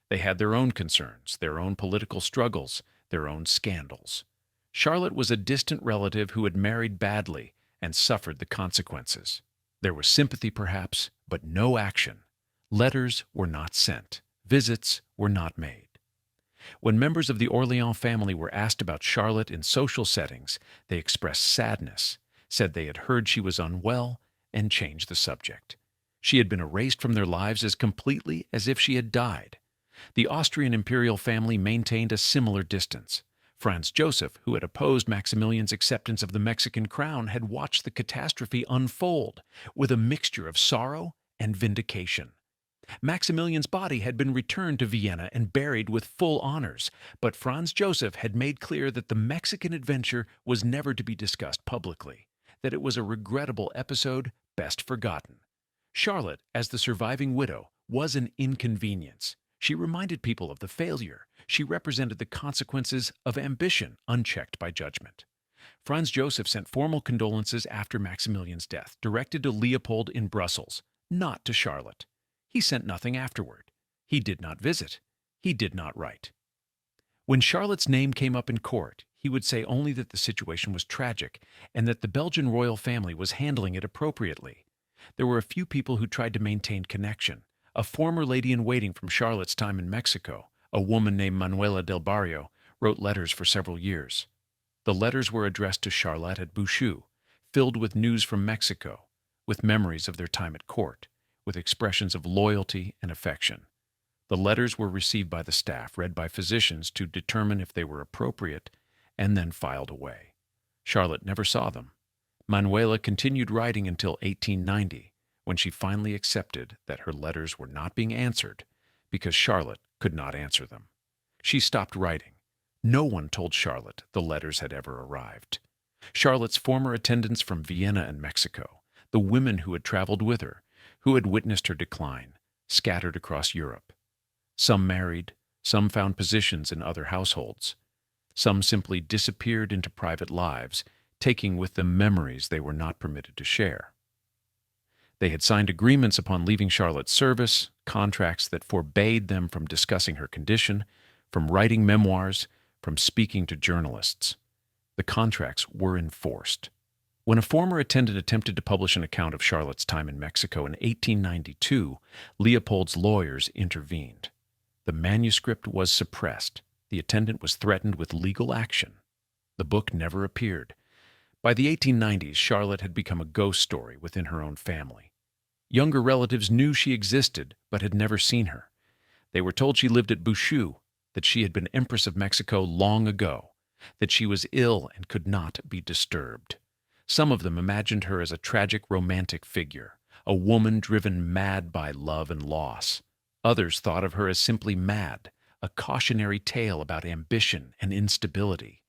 They had their own concerns, their own political struggles, their own scandals. Charlotte was a distant relative who had married badly and suffered the consequences. There was sympathy, perhaps, but no action. Letters were not sent. Visits were not made. When members of the Orléans family were asked about Charlotte in social settings, they expressed sadness, said they had heard she was unwell, and changed the subject. She had been erased from their lives as completely as if she had died. The Austrian imperial family maintained a similar distance. Franz Joseph, who had opposed Maximilian's acceptance of the Mexican crown, had watched the catastrophe unfold with a mixture of sorrow and vindication. Maximilian's body had been returned to Vienna and buried with full honors, but Franz Joseph had made clear that the Mexican adventure was never to be discussed publicly, that it was a regrettable episode best forgotten. Charlotte, as the surviving widow, was an inconvenience. She reminded people of the failure. She represented the consequences of ambition unchecked by judgment. Franz Joseph sent formal condolences after Maximilian's death, directed to Leopold in Brussels, not to Charlotte. He sent nothing afterward. He did not visit. He did not write. When Charlotte's name came up in court, he would say only that the situation was tragic and that the Belgian royal family was handling it appropriately. There were a few people who tried to maintain connection. A former lady-in-waiting from Charlotte's time in Mexico, a woman named Manuela del Barrio, wrote letters for several years. The letters were addressed to Charlotte at Bouchoux, filled with news from Mexico, with memories of their time at court, with expressions of loyalty and affection. The letters were received by the staff, read by physicians to determine if they were appropriate, and then filed away. Charlotte never saw them. Manuela continued writing until 1890, when she finally accepted that her letters were not being answered because Charlotte could not answer them. She stopped writing. No one told Charlotte the letters had ever arrived. Charlotte's former attendants from Vienna and Mexico, the women who had traveled with her, who had witnessed her decline, scattered across Europe. Some married, some found positions in other households. Some simply disappeared into private lives, taking with them memories they were not permitted to share. They had signed agreements upon leaving Charlotte's service, contracts that forbade them from discussing her condition, from writing memoirs, from speaking to journalists. The contracts were enforced. When a former attendant attempted to publish an account of Charlotte's time in Mexico in 1892, Leopold's lawyers intervened. The manuscript was suppressed. The attendant was threatened with legal action. The book never appeared. By the 1890s, Charlotte had become a ghost story within her own family. Younger relatives knew she existed, but had never seen her. They were told she lived at Bouchoux, that she had been Empress of Mexico long ago, that she was ill and could not be disturbed. Some of them imagined her as a tragic romantic figure, a woman driven mad by love and loss. Others thought of her as simply mad, a cautionary tale about ambition and instability.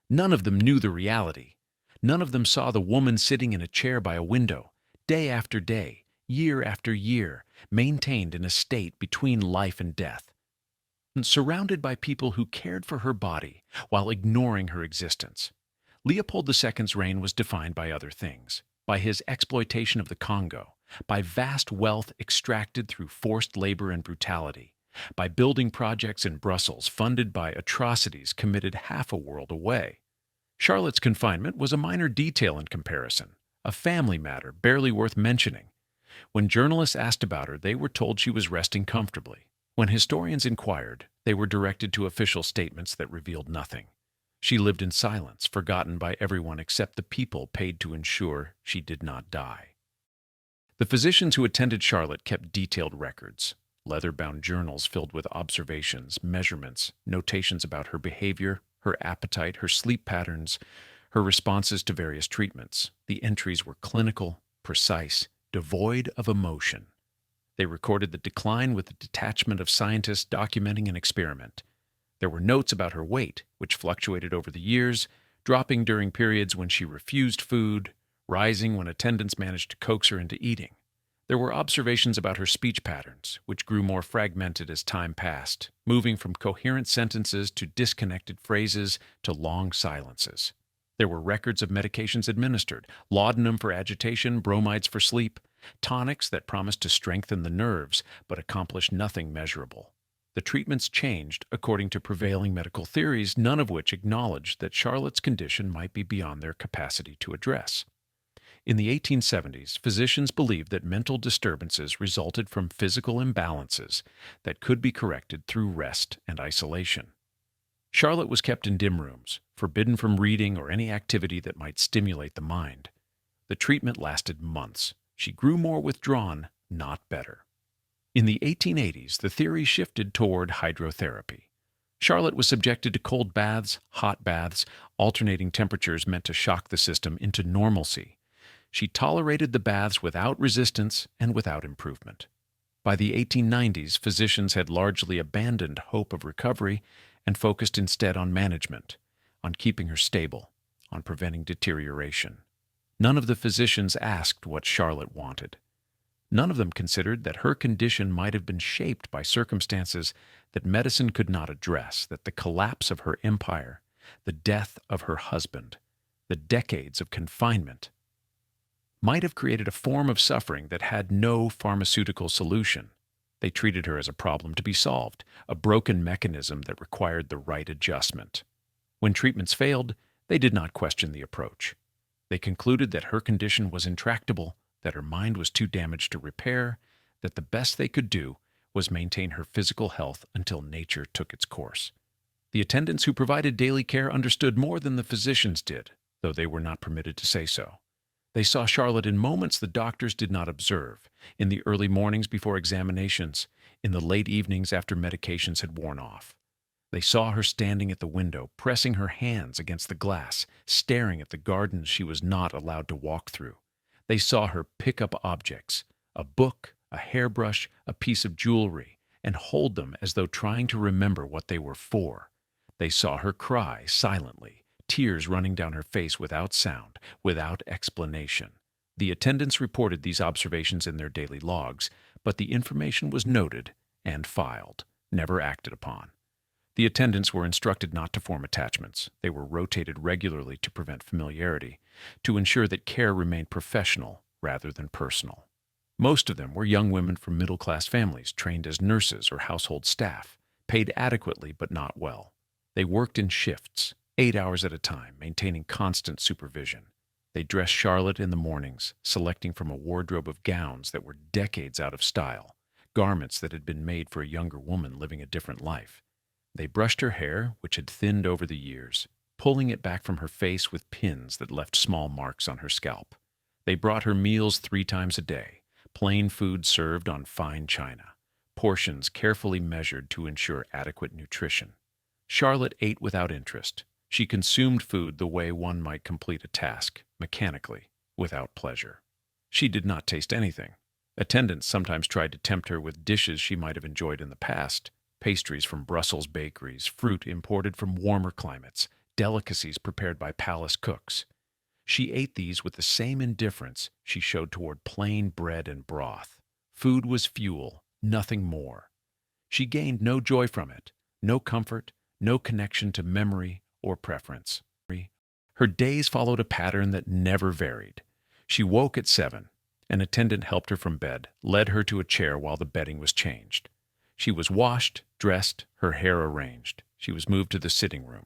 None of them knew the reality. None of them saw the woman sitting in a chair by a window, day after day, year after year, maintained in a state between life and death, and surrounded by people who cared for her body while ignoring her existence. Leopold II's reign was defined by other things, by his exploitation of the Congo, by vast wealth extracted through forced labor and brutality, by building projects in Brussels funded by atrocities committed half a world away. Charlotte's confinement was a minor detail in comparison, a family matter barely worth mentioning. When journalists asked about her, they were told she was resting comfortably. When historians inquired, they were directed to official statements that revealed nothing. She lived in silence, forgotten by everyone except the people paid to ensure she did not die. The physicians who attended Charlotte kept detailed records, leather-bound journals filled with observations, measurements, notations about her behavior, her appetite, her sleep patterns, her responses to various treatments. The entries were clinical, precise, devoid of emotion. They recorded the decline with the detachment of scientists documenting an experiment. There were notes about her weight, which fluctuated over the years, dropping during periods when she refused food, rising when attendants managed to coax her into eating. There were observations about her speech patterns, which grew more fragmented as time passed, moving from coherent sentences to disconnected phrases to long silences. There were records of medications administered, laudanum for agitation, bromides for sleep, tonics that promised to strengthen the nerves but accomplished nothing measurable. The treatments changed according to prevailing medical theories, none of which acknowledged that Charlotte's condition might be beyond their capacity to address. In the 1870s, physicians believed that mental disturbances resulted from physical imbalances that could be corrected through rest and isolation. Charlotte was kept in dim rooms, forbidden from reading or any activity that might stimulate the mind. The treatment lasted months. She grew more withdrawn, not better. In the 1880s, the theory shifted toward hydrotherapy. Charlotte was subjected to cold baths, hot baths, alternating temperatures meant to shock the system into normalcy. She tolerated the baths without resistance and without improvement. By the 1890s, physicians had largely abandoned hope of recovery and focused instead on management, on keeping her stable, on preventing deterioration. None of the physicians asked what Charlotte wanted. None of them considered that her condition might have been shaped by circumstances that medicine could not address, that the collapse of her empire, the death of her husband, the decades of confinement might have created a form of suffering that had no pharmaceutical solution. They treated her as a problem to be solved, a broken mechanism that required the right adjustment. When treatments failed, they did not question the approach. They concluded that her condition was intractable, that her mind was too damaged to repair, that the best they could do was maintain her physical health until nature took its course. The attendants who provided daily care understood more than the physicians did, though they were not permitted to say so. They saw Charlotte in moments the doctors did not observe, in the early mornings before examinations, in the late evenings after medications had worn off. They saw her standing at the window, pressing her hands against the glass, staring at the gardens she was not allowed to walk through. They saw her pick up objects, a book, a hairbrush, a piece of jewelry, and hold them as though trying to remember what they were for. They saw her cry silently, tears running down her face without sound, without explanation. The attendants reported these observations in their daily logs, but the information was noted and filed, never acted upon. The attendants were instructed not to form attachments. They were rotated regularly to prevent familiarity, to ensure that care remained professional rather than personal. Most of them were young women from middle-class families, trained as nurses or household staff, paid adequately but not well. They worked in shifts, 8 hours at a time, maintaining constant supervision. They dressed Charlotte in the mornings, selecting from a wardrobe of gowns that were decades out of style, garments that had been made for a younger woman living a different life. They brushed her hair, which had thinned over the years, pulling it back from her face with pins that left small marks on her scalp. They brought her meals 3 times a day, plain food served on fine china, portions carefully measured to ensure adequate nutrition. Charlotte ate without interest. She consumed food the way one might complete a task, mechanically, without pleasure. She did not taste anything. Attendants sometimes tried to tempt her with dishes she might have enjoyed in the past, pastries from Brussels bakeries, fruit imported from warmer climates, delicacies prepared by palace cooks. She ate these with the same indifference she showed toward plain bread and broth. Food was fuel, nothing more. She gained no joy from it, no comfort, no connection to memory or preference. Her days followed a pattern that never varied. She woke at 7. An attendant helped her from bed, led her to a chair while the bedding was changed. She was washed, dressed, her hair arranged. She was moved to the sitting room.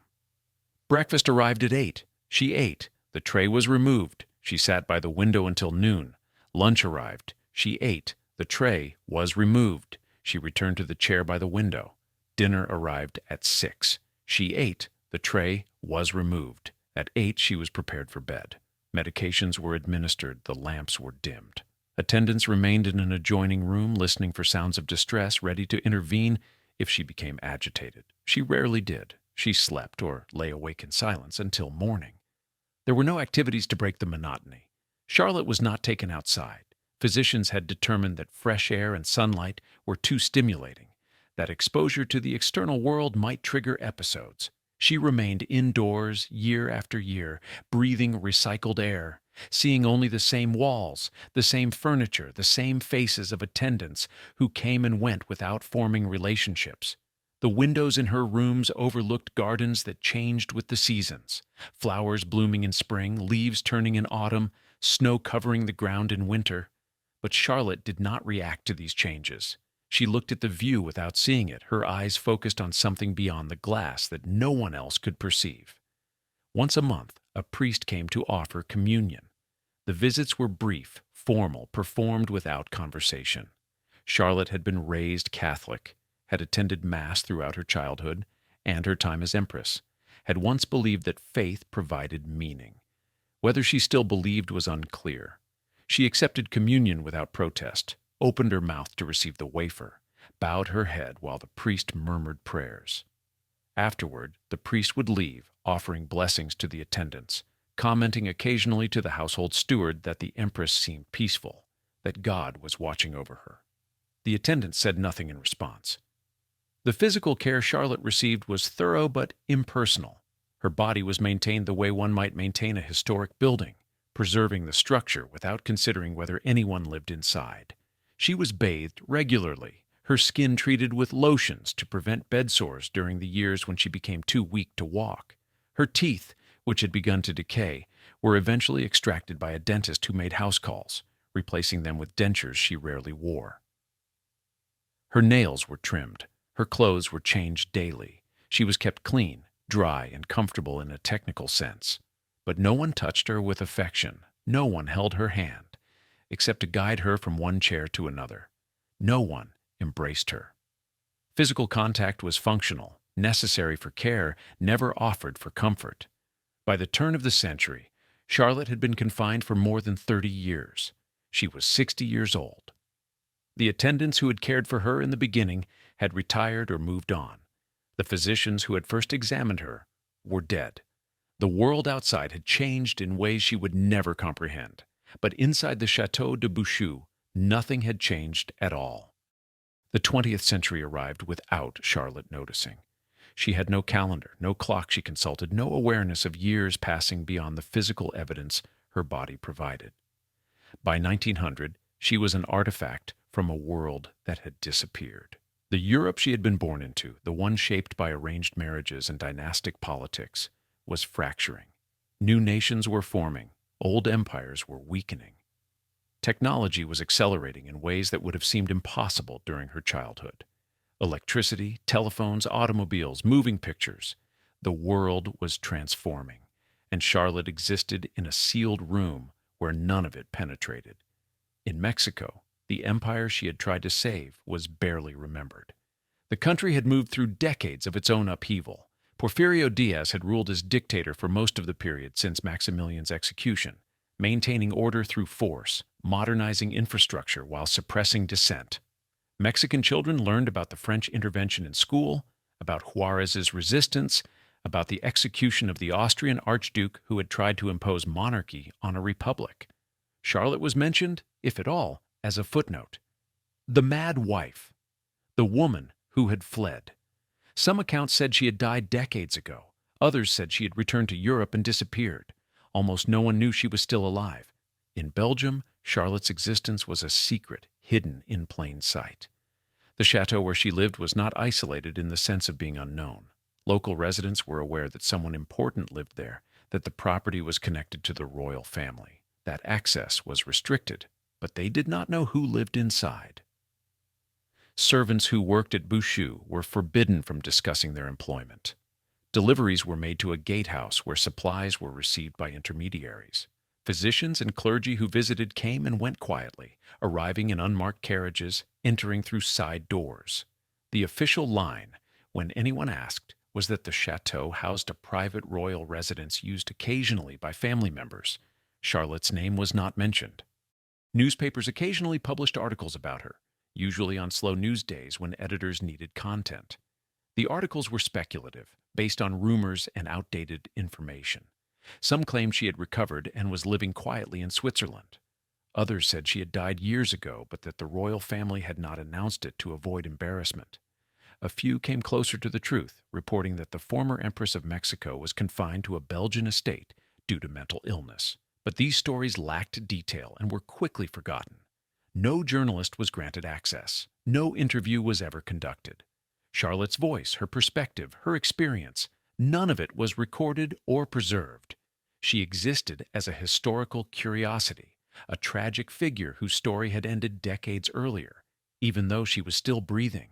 Breakfast arrived at 8. She ate. The tray was removed. She sat by the window until noon. Lunch arrived. She ate. The tray was removed. She returned to the chair by the window. Dinner arrived at 6. She ate. The tray was removed. At 8, she was prepared for bed. Medications were administered. The lamps were dimmed. Attendants remained in an adjoining room, listening for sounds of distress, ready to intervene if she became agitated. She rarely did. She slept or lay awake in silence until morning. There were no activities to break the monotony. Charlotte was not taken outside. Physicians had determined that fresh air and sunlight were too stimulating, that exposure to the external world might trigger episodes. She remained indoors year after year, breathing recycled air, seeing only the same walls, the same furniture, the same faces of attendants who came and went without forming relationships. The windows in her rooms overlooked gardens that changed with the seasons, flowers blooming in spring, leaves turning in autumn, snow covering the ground in winter. But Charlotte did not react to these changes. She looked at the view without seeing it, her eyes focused on something beyond the glass that no one else could perceive. Once a month, a priest came to offer communion. The visits were brief, formal, performed without conversation. Charlotte had been raised Catholic, had attended Mass throughout her childhood and her time as empress, had once believed that faith provided meaning. Whether she still believed was unclear. She accepted communion without protest, opened her mouth to receive the wafer, bowed her head while the priest murmured prayers. Afterward, the priest would leave, offering blessings to the attendants, commenting occasionally to the household steward that the empress seemed peaceful, that God was watching over her. The attendants said nothing in response. The physical care Charlotte received was thorough but impersonal. Her body was maintained the way one might maintain a historic building, preserving the structure without considering whether anyone lived inside. She was bathed regularly, her skin treated with lotions to prevent bed sores during the years when she became too weak to walk. Her teeth, which had begun to decay, were eventually extracted by a dentist who made house calls, replacing them with dentures she rarely wore. Her nails were trimmed. Her clothes were changed daily. She was kept clean, dry, and comfortable in a technical sense. But no one touched her with affection. No one held her hand, except to guide her from one chair to another. No one embraced her. Physical contact was functional, necessary for care, never offered for comfort. By the turn of the century, Charlotte had been confined for more than 30 years. She was 60 years old. The attendants who had cared for her in the beginning had retired or moved on. The physicians who had first examined her were dead. The world outside had changed in ways she would never comprehend. But inside the Château de Bouchou, nothing had changed at all. The 20th century arrived without Charlotte noticing. She had no calendar, no clock she consulted, no awareness of years passing beyond the physical evidence her body provided. By 1900, she was an artifact from a world that had disappeared. The Europe she had been born into, the one shaped by arranged marriages and dynastic politics, was fracturing. New nations were forming. Old empires were weakening. Technology was accelerating in ways that would have seemed impossible during her childhood. Electricity, telephones, automobiles, moving pictures. The world was transforming, and Charlotte existed in a sealed room where none of it penetrated. In Mexico, the empire she had tried to save was barely remembered. The country had moved through decades of its own upheaval. Porfirio Diaz had ruled as dictator for most of the period since Maximilian's execution, maintaining order through force, modernizing infrastructure while suppressing dissent. Mexican children learned about the French intervention in school, about Juarez's resistance, about the execution of the Austrian archduke who had tried to impose monarchy on a republic. Charlotte was mentioned, if at all, as a footnote. The mad wife, the woman who had fled. Some accounts said she had died decades ago. Others said she had returned to Europe and disappeared. Almost no one knew she was still alive. In Belgium, Charlotte's existence was a secret, hidden in plain sight. The chateau where she lived was not isolated in the sense of being unknown. Local residents were aware that someone important lived there, that the property was connected to the royal family, that access was restricted, but they did not know who lived inside. Servants who worked at Bouchou were forbidden from discussing their employment. Deliveries were made to a gatehouse where supplies were received by intermediaries. Physicians and clergy who visited came and went quietly, arriving in unmarked carriages, entering through side doors. The official line, when anyone asked, was that the chateau housed a private royal residence used occasionally by family members. Charlotte's name was not mentioned. Newspapers occasionally published articles about her, usually on slow news days when editors needed content. The articles were speculative, based on rumors and outdated information. Some claimed she had recovered and was living quietly in Switzerland. Others said she had died years ago, but that the royal family had not announced it to avoid embarrassment. A few came closer to the truth, reporting that the former Empress of Mexico was confined to a Belgian estate due to mental illness. But these stories lacked detail and were quickly forgotten. No journalist was granted access. No interview was ever conducted. Charlotte's voice, her perspective, her experience, none of it was recorded or preserved. She existed as a historical curiosity, a tragic figure whose story had ended decades earlier, even though she was still breathing.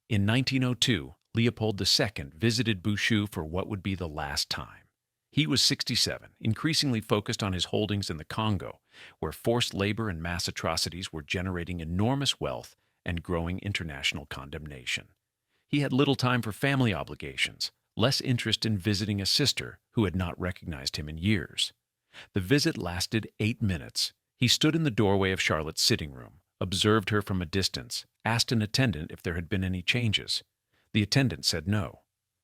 In 1902, Leopold II visited Bouchou for what would be the last time. He was 67, increasingly focused on his holdings in the Congo, where forced labor and mass atrocities were generating enormous wealth and growing international condemnation. He had little time for family obligations, less interest in visiting a sister who had not recognized him in years. The visit lasted 8 minutes. He stood in the doorway of Charlotte's sitting room, observed her from a distance, asked an attendant if there had been any changes. The attendant said no.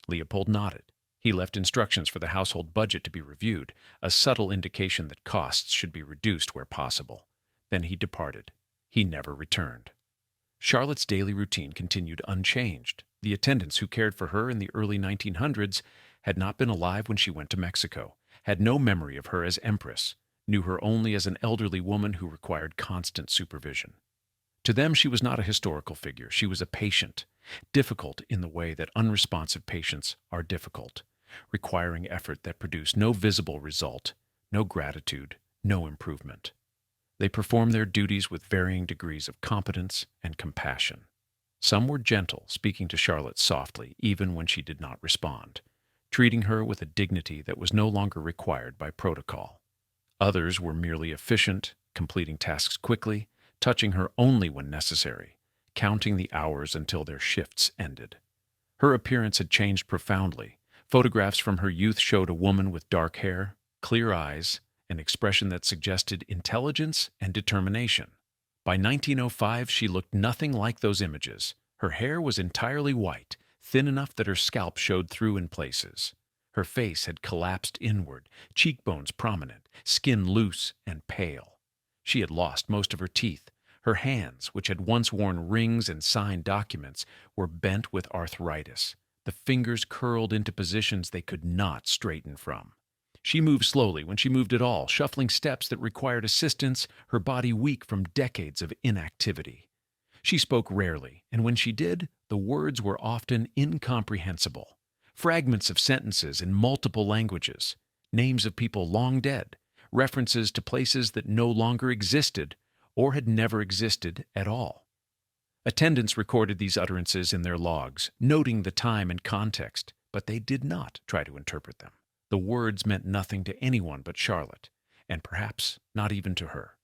Leopold nodded. He left instructions for the household budget to be reviewed, a subtle indication that costs should be reduced where possible. Then he departed. He never returned. Charlotte's daily routine continued unchanged. The attendants who cared for her in the early 1900s had not been alive when she went to Mexico, had no memory of her as empress, knew her only as an elderly woman who required constant supervision. To them, she was not a historical figure. She was a patient, difficult in the way that unresponsive patients are difficult, requiring effort that produced no visible result, no gratitude, no improvement. They performed their duties with varying degrees of competence and compassion. Some were gentle, speaking to Charlotte softly, even when she did not respond, treating her with a dignity that was no longer required by protocol. Others were merely efficient, completing tasks quickly, touching her only when necessary, counting the hours until their shifts ended. Her appearance had changed profoundly. Photographs from her youth showed a woman with dark hair, clear eyes, an expression that suggested intelligence and determination. By 1905, she looked nothing like those images. Her hair was entirely white, thin enough that her scalp showed through in places. Her face had collapsed inward, cheekbones prominent, skin loose and pale. She had lost most of her teeth. Her hands, which had once worn rings and signed documents, were bent with arthritis. The fingers curled into positions they could not straighten from. She moved slowly when she moved at all, shuffling steps that required assistance, her body weak from decades of inactivity. She spoke rarely, and when she did, the words were often incomprehensible. Fragments of sentences in multiple languages, names of people long dead, references to places that no longer existed or had never existed at all. Attendants recorded these utterances in their logs, noting the time and context, but they did not try to interpret them. The words meant nothing to anyone but Charlotte, and perhaps not even to her.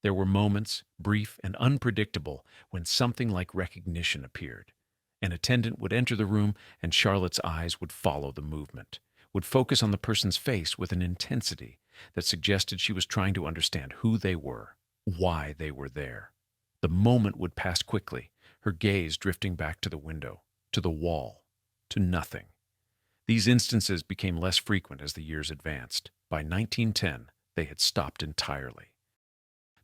There were moments, brief and unpredictable, when something like recognition appeared. An attendant would enter the room, and Charlotte's eyes would follow the movement, would focus on the person's face with an intensity that suggested she was trying to understand who they were, why they were there. The moment would pass quickly, her gaze drifting back to the window, to the wall, to nothing. These instances became less frequent as the years advanced. By 1910, they had stopped entirely.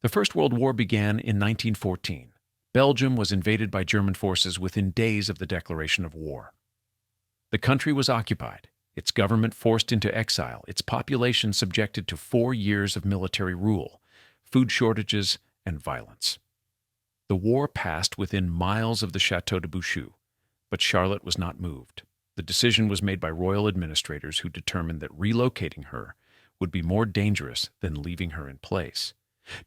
The First World War began in 1914. Belgium was invaded by German forces within days of the declaration of war. The country was occupied, its government forced into exile, its population subjected to 4 years of military rule, food shortages, and violence. The war passed within miles of the Château de Bouchoux, but Charlotte was not moved. The decision was made by royal administrators who determined that relocating her would be more dangerous than leaving her in place.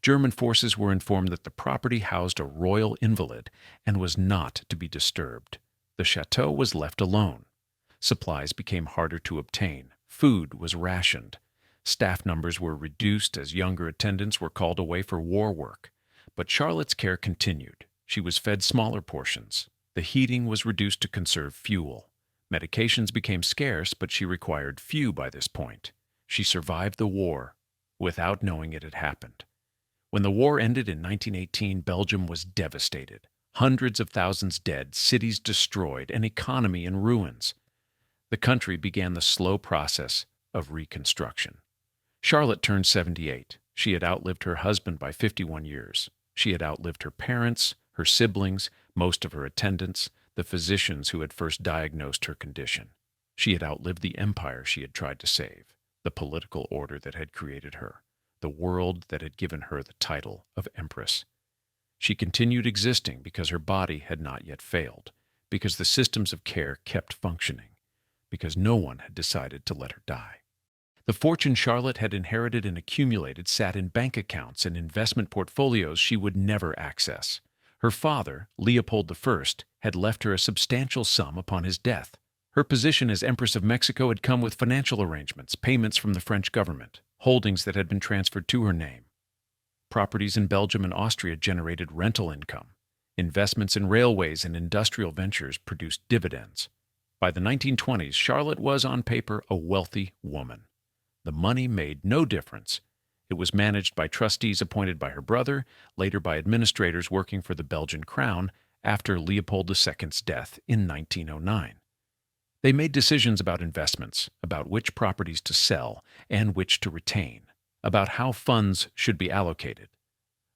German forces were informed that the property housed a royal invalid and was not to be disturbed. The chateau was left alone. Supplies became harder to obtain. Food was rationed. Staff numbers were reduced as younger attendants were called away for war work. But Charlotte's care continued. She was fed smaller portions. The heating was reduced to conserve fuel. Medications became scarce, but she required few by this point. She survived the war without knowing it had happened. When the war ended in 1918, Belgium was devastated. Hundreds of thousands dead, cities destroyed, an economy in ruins. The country began the slow process of reconstruction. Charlotte turned 78. She had outlived her husband by 51 years. She had outlived her parents, her siblings, most of her attendants, the physicians who had first diagnosed her condition. She had outlived the empire she had tried to save, the political order that had created her, the world that had given her the title of Empress. She continued existing because her body had not yet failed, because the systems of care kept functioning, because no one had decided to let her die. The fortune Charlotte had inherited and accumulated sat in bank accounts and investment portfolios she would never access. Her father, Leopold I, had left her a substantial sum upon his death. Her position as Empress of Mexico had come with financial arrangements, payments from the French government, holdings that had been transferred to her name. Properties in Belgium and Austria generated rental income. Investments in railways and industrial ventures produced dividends. By the 1920s, Charlotte was, on paper, a wealthy woman. The money made no difference. It was managed by trustees appointed by her brother, later by administrators working for the Belgian crown after Leopold II's death in 1909. They made decisions about investments, about which properties to sell and which to retain, about how funds should be allocated.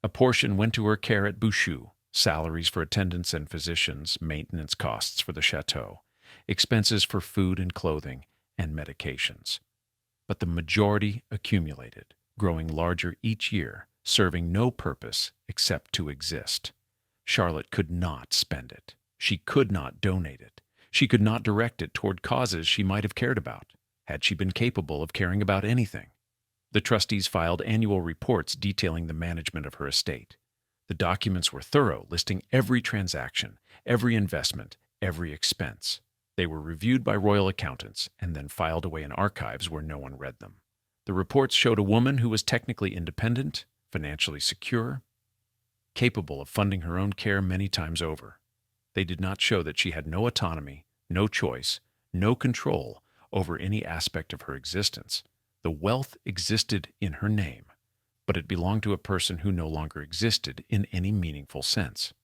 A portion went to her care at Bouchoux, salaries for attendants and physicians, maintenance costs for the chateau, expenses for food and clothing, and medications. But the majority accumulated, growing larger each year, serving no purpose except to exist. Charlotte could not spend it. She could not donate it. She could not direct it toward causes she might have cared about, had she been capable of caring about anything. The trustees filed annual reports detailing the management of her estate. The documents were thorough, listing every transaction, every investment, every expense. They were reviewed by royal accountants and then filed away in archives where no one read them. The reports showed a woman who was technically independent, financially secure, capable of funding her own care many times over. They did not show that she had no autonomy, no choice, no control over any aspect of her existence. The wealth existed in her name, but it belonged to a person who no longer existed in any meaningful sense.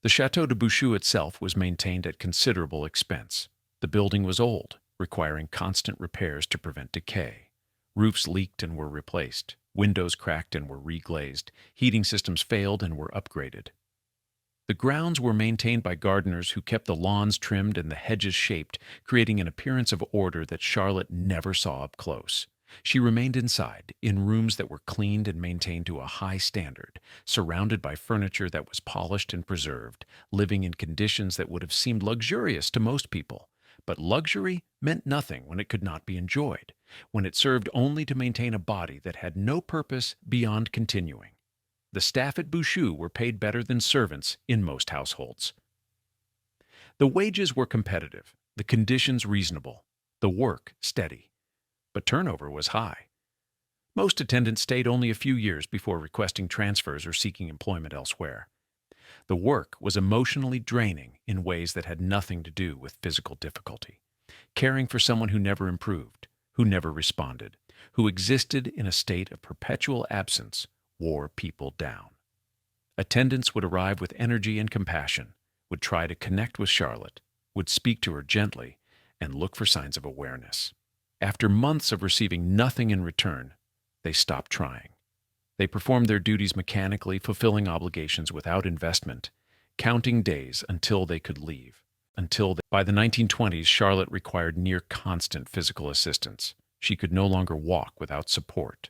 The Château de Bouchoux itself was maintained at considerable expense. The building was old, requiring constant repairs to prevent decay. Roofs leaked and were replaced. Windows cracked and were reglazed. Heating systems failed and were upgraded. The grounds were maintained by gardeners who kept the lawns trimmed and the hedges shaped, creating an appearance of order that Charlotte never saw up close. She remained inside, in rooms that were cleaned and maintained to a high standard, surrounded by furniture that was polished and preserved, living in conditions that would have seemed luxurious to most people. But luxury meant nothing when it could not be enjoyed, when it served only to maintain a body that had no purpose beyond continuing. The staff at Bouchoux were paid better than servants in most households. The wages were competitive, the conditions reasonable, the work steady. But turnover was high. Most attendants stayed only a few years before requesting transfers or seeking employment elsewhere. The work was emotionally draining in ways that had nothing to do with physical difficulty. Caring for someone who never improved, who never responded, who existed in a state of perpetual absence, wore people down. Attendants would arrive with energy and compassion, would try to connect with Charlotte, would speak to her gently, and look for signs of awareness. After months of receiving nothing in return, they stopped trying. They performed their duties mechanically, fulfilling obligations without investment, counting days until they could leave. By the 1920s, Charlotte required near constant physical assistance. She could no longer walk without support.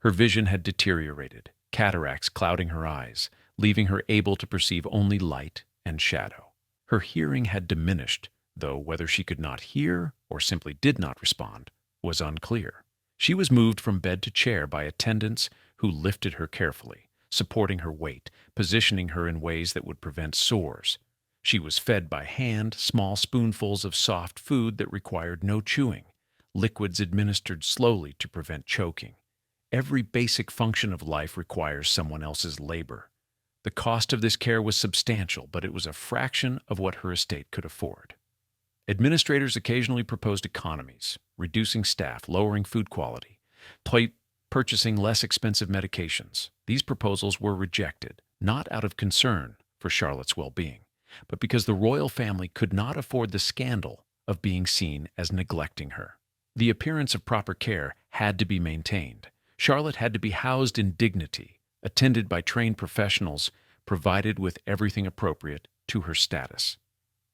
Her vision had deteriorated, cataracts clouding her eyes, leaving her able to perceive only light and shadow. Her hearing had diminished, though whether she could not hear or simply did not respond was unclear. She was moved from bed to chair by attendants who lifted her carefully, supporting her weight, positioning her in ways that would prevent sores. She was fed by hand small spoonfuls of soft food that required no chewing, liquids administered slowly to prevent choking. Every basic function of life requires someone else's labor. The cost of this care was substantial, but it was a fraction of what her estate could afford. Administrators occasionally proposed economies, reducing staff, lowering food quality, purchasing less expensive medications. These proposals were rejected, not out of concern for Charlotte's well-being, but because the royal family could not afford the scandal of being seen as neglecting her. The appearance of proper care had to be maintained. Charlotte had to be housed in dignity, attended by trained professionals, provided with everything appropriate to her status.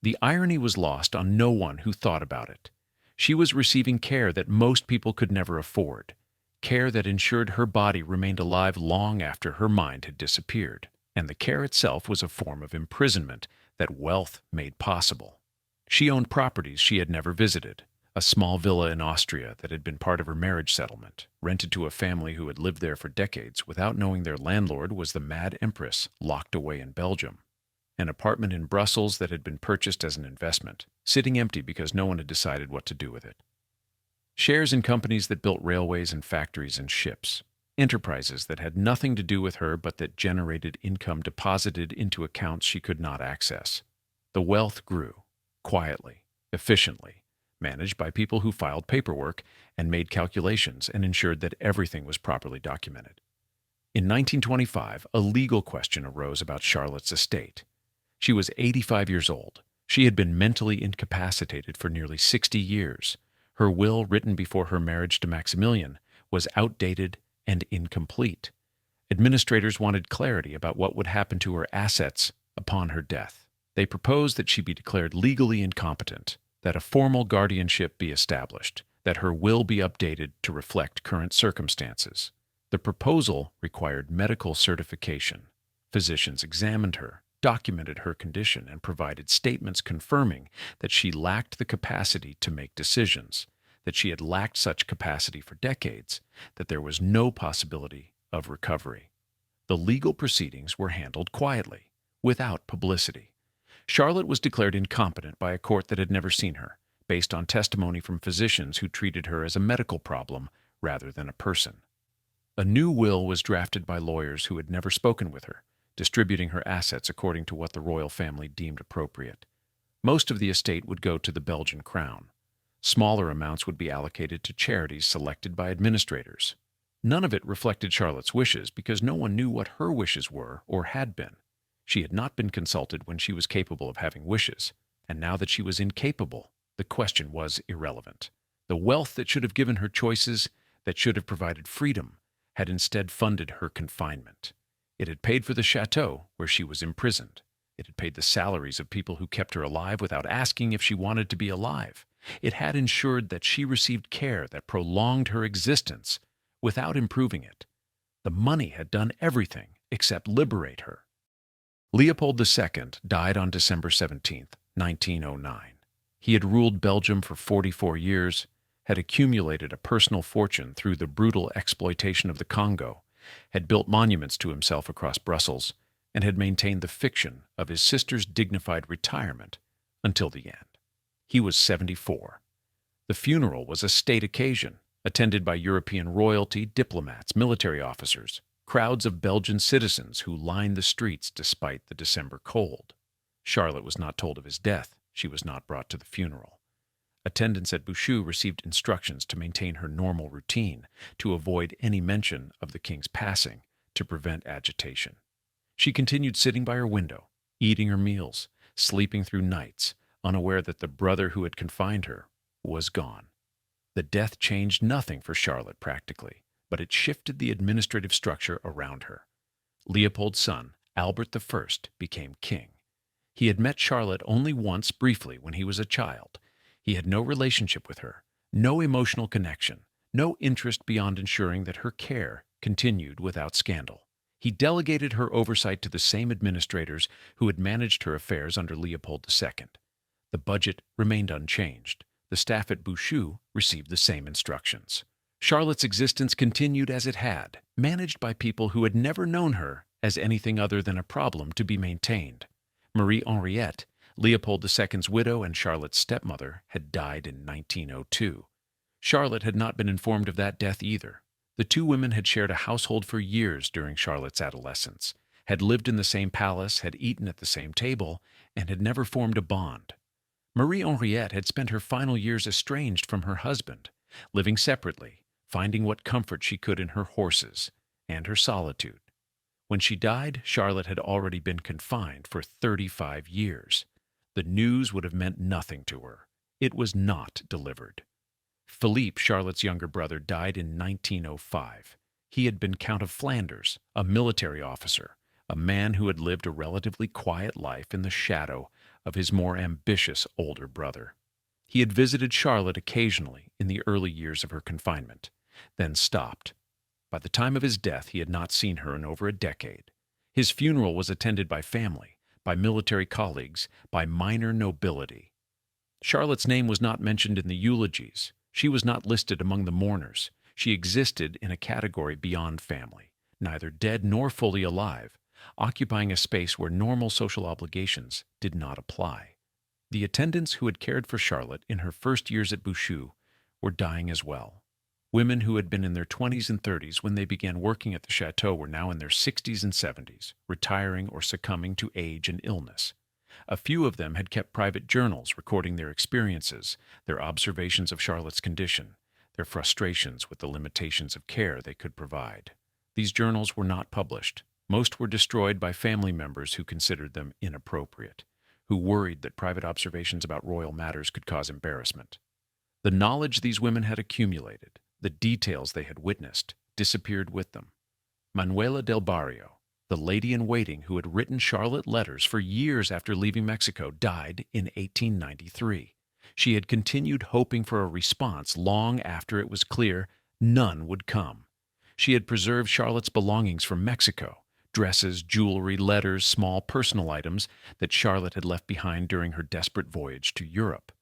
The irony was lost on no one who thought about it. She was receiving care that most people could never afford, care that ensured her body remained alive long after her mind had disappeared, and the care itself was a form of imprisonment that wealth made possible. She owned properties she had never visited, a small villa in Austria that had been part of her marriage settlement, rented to a family who had lived there for decades without knowing their landlord was the Mad Empress locked away in Belgium. An apartment in Brussels that had been purchased as an investment, sitting empty because no one had decided what to do with it. Shares in companies that built railways and factories and ships, enterprises that had nothing to do with her but that generated income deposited into accounts she could not access. The wealth grew, quietly, efficiently, managed by people who filed paperwork and made calculations and ensured that everything was properly documented. In 1925, a legal question arose about Charlotte's estate. She was 85 years old. She had been mentally incapacitated for nearly 60 years. Her will, written before her marriage to Maximilian, was outdated and incomplete. Administrators wanted clarity about what would happen to her assets upon her death. They proposed that she be declared legally incompetent, that a formal guardianship be established, that her will be updated to reflect current circumstances. The proposal required medical certification. Physicians examined her, documented her condition, and provided statements confirming that she lacked the capacity to make decisions, that she had lacked such capacity for decades, that there was no possibility of recovery. The legal proceedings were handled quietly, without publicity. Charlotte was declared incompetent by a court that had never seen her, based on testimony from physicians who treated her as a medical problem rather than a person. A new will was drafted by lawyers who had never spoken with her, distributing her assets according to what the royal family deemed appropriate. Most of the estate would go to the Belgian crown. Smaller amounts would be allocated to charities selected by administrators. None of it reflected Charlotte's wishes because no one knew what her wishes were or had been. She had not been consulted when she was capable of having wishes, and now that she was incapable, the question was irrelevant. The wealth that should have given her choices, that should have provided freedom, had instead funded her confinement. It had paid for the chateau where she was imprisoned. It had paid the salaries of people who kept her alive without asking if she wanted to be alive. It had ensured that she received care that prolonged her existence without improving it. The money had done everything except liberate her. Leopold II died on December 17, 1909. He had ruled Belgium for 44 years, had accumulated a personal fortune through the brutal exploitation of the Congo, had built monuments to himself across Brussels, and had maintained the fiction of his sister's dignified retirement until the end. He was 74. The funeral was a state occasion, attended by European royalty, diplomats, military officers, crowds of Belgian citizens who lined the streets despite the December cold. Charlotte was not told of his death. She was not brought to the funeral. Attendants at Bouchoux received instructions to maintain her normal routine, to avoid any mention of the king's passing, to prevent agitation. She continued sitting by her window, eating her meals, sleeping through nights, unaware that the brother who had confined her was gone. The death changed nothing for Charlotte practically, but it shifted the administrative structure around her. Leopold's son, Albert I, became king. He had met Charlotte only once briefly when he was a child. He had no relationship with her, no emotional connection, no interest beyond ensuring that her care continued without scandal. He delegated her oversight to the same administrators who had managed her affairs under Leopold II. The budget remained unchanged. The staff at Bouchoux received the same instructions. Charlotte's existence continued as it had, managed by people who had never known her as anything other than a problem to be maintained. Marie Henriette, Leopold II's widow and Charlotte's stepmother, had died in 1902. Charlotte had not been informed of that death either. The two women had shared a household for years during Charlotte's adolescence, had lived in the same palace, had eaten at the same table, and had never formed a bond. Marie Henriette had spent her final years estranged from her husband, living separately, finding what comfort she could in her horses and her solitude. When she died, Charlotte had already been confined for 35 years. The news would have meant nothing to her. It was not delivered. Philippe, Charlotte's younger brother, died in 1905. He had been Count of Flanders, a military officer, a man who had lived a relatively quiet life in the shadow of his more ambitious older brother. He had visited Charlotte occasionally in the early years of her confinement, then stopped. By the time of his death, he had not seen her in over a decade. His funeral was attended by family, by military colleagues, by minor nobility. Charlotte's name was not mentioned in the eulogies. She was not listed among the mourners. She existed in a category beyond family, neither dead nor fully alive, occupying a space where normal social obligations did not apply. The attendants who had cared for Charlotte in her first years at Bouchoux were dying as well. Women who had been in their 20s and 30s when they began working at the chateau were now in their 60s and 70s, retiring or succumbing to age and illness. A few of them had kept private journals recording their experiences, their observations of Charlotte's condition, their frustrations with the limitations of care they could provide. These journals were not published. Most were destroyed by family members who considered them inappropriate, who worried that private observations about royal matters could cause embarrassment. The knowledge these women had accumulated, the details they had witnessed, disappeared with them. Manuela del Barrio, the lady-in-waiting who had written Charlotte letters for years after leaving Mexico, died in 1893. She had continued hoping for a response long after it was clear none would come. She had preserved Charlotte's belongings from Mexico, dresses, jewelry, letters, small personal items that Charlotte had left behind during her desperate voyage to Europe.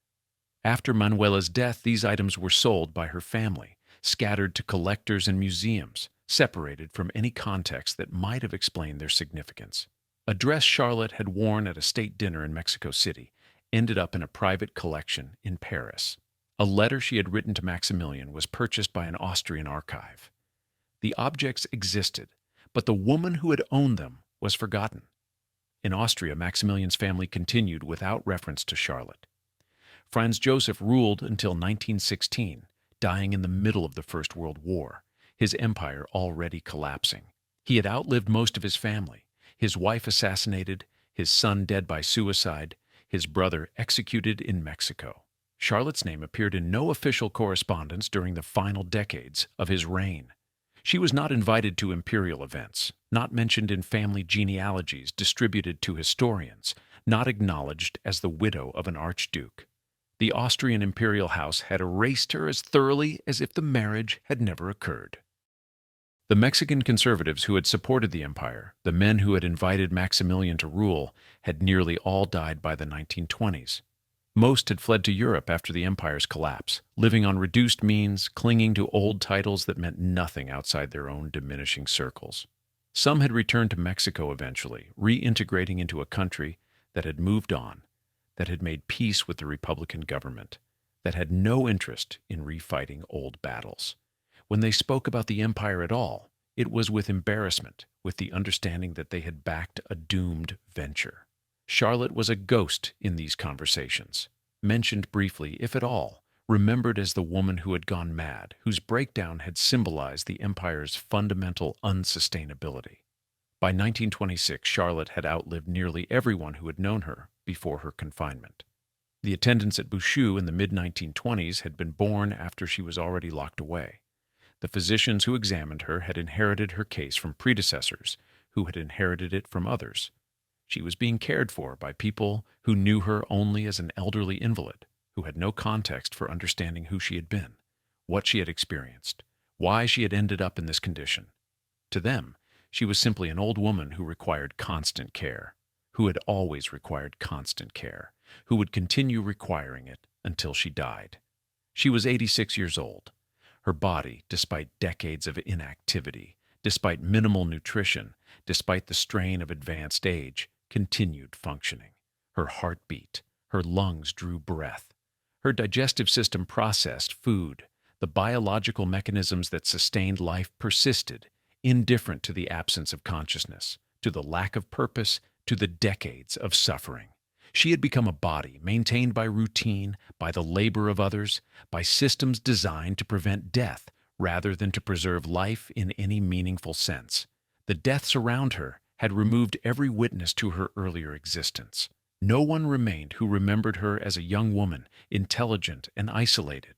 After Manuela's death, these items were sold by her family, scattered to collectors and museums, separated from any context that might have explained their significance. A dress Charlotte had worn at a state dinner in Mexico City ended up in a private collection in Paris. A letter she had written to Maximilian was purchased by an Austrian archive. The objects existed, but the woman who had owned them was forgotten. In Austria, Maximilian's family continued without reference to Charlotte. Franz Joseph ruled until 1916, dying in the middle of the First World War, his empire already collapsing. He had outlived most of his family, his wife assassinated, his son dead by suicide, his brother executed in Mexico. Charlotte's name appeared in no official correspondence during the final decades of his reign. She was not invited to imperial events, not mentioned in family genealogies distributed to historians, not acknowledged as the widow of an archduke. The Austrian imperial house had erased her as thoroughly as if the marriage had never occurred. The Mexican conservatives who had supported the empire, the men who had invited Maximilian to rule, had nearly all died by the 1920s. Most had fled to Europe after the empire's collapse, living on reduced means, clinging to old titles that meant nothing outside their own diminishing circles. Some had returned to Mexico eventually, reintegrating into a country that had moved on, that had made peace with the Republican government, that had no interest in refighting old battles. When they spoke about the empire at all, it was with embarrassment, with the understanding that they had backed a doomed venture. Charlotte was a ghost in these conversations, mentioned briefly, if at all, remembered as the woman who had gone mad, whose breakdown had symbolized the empire's fundamental unsustainability. By 1926, Charlotte had outlived nearly everyone who had known her before her confinement. The attendants at Bouchou in the mid-1920s had been born after she was already locked away. The physicians who examined her had inherited her case from predecessors, who had inherited it from others. She was being cared for by people who knew her only as an elderly invalid, who had no context for understanding who she had been, what she had experienced, why she had ended up in this condition. To them, she was simply an old woman who required constant care, who had always required constant care, who would continue requiring it until she died. She was 86 years old. Her body, despite decades of inactivity, despite minimal nutrition, despite the strain of advanced age, continued functioning. Her heart beat. Her lungs drew breath. Her digestive system processed food. The biological mechanisms that sustained life persisted, indifferent to the absence of consciousness, to the lack of purpose, to the decades of suffering. She had become a body maintained by routine, by the labor of others, by systems designed to prevent death rather than to preserve life in any meaningful sense. The deaths around her had removed every witness to her earlier existence. No one remained who remembered her as a young woman, intelligent and isolated.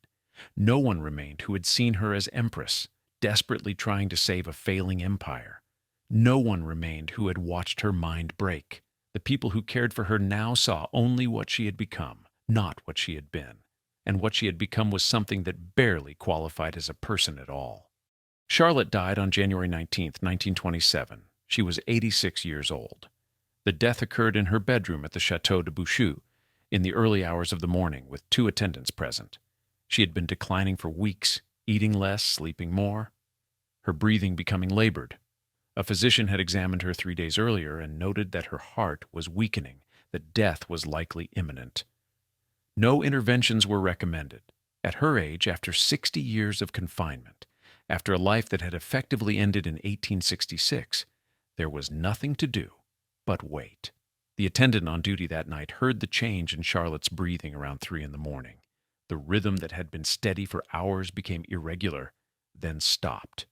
No one remained who had seen her as empress, desperately trying to save a failing empire. No one remained who had watched her mind break. The people who cared for her now saw only what she had become, not what she had been. And what she had become was something that barely qualified as a person at all. Charlotte died on January 19, 1927. She was 86 years old. The death occurred in her bedroom at the Château de Bouchou in the early hours of the morning with 2 attendants present. She had been declining for weeks, eating less, sleeping more, her breathing becoming labored. A physician had examined her 3 days earlier and noted that her heart was weakening, that death was likely imminent. No interventions were recommended. At her age, after 60 years of confinement, after a life that had effectively ended in 1866, there was nothing to do but wait. The attendant on duty that night heard the change in Charlotte's breathing around 3 in the morning. The rhythm that had been steady for hours became irregular, then stopped.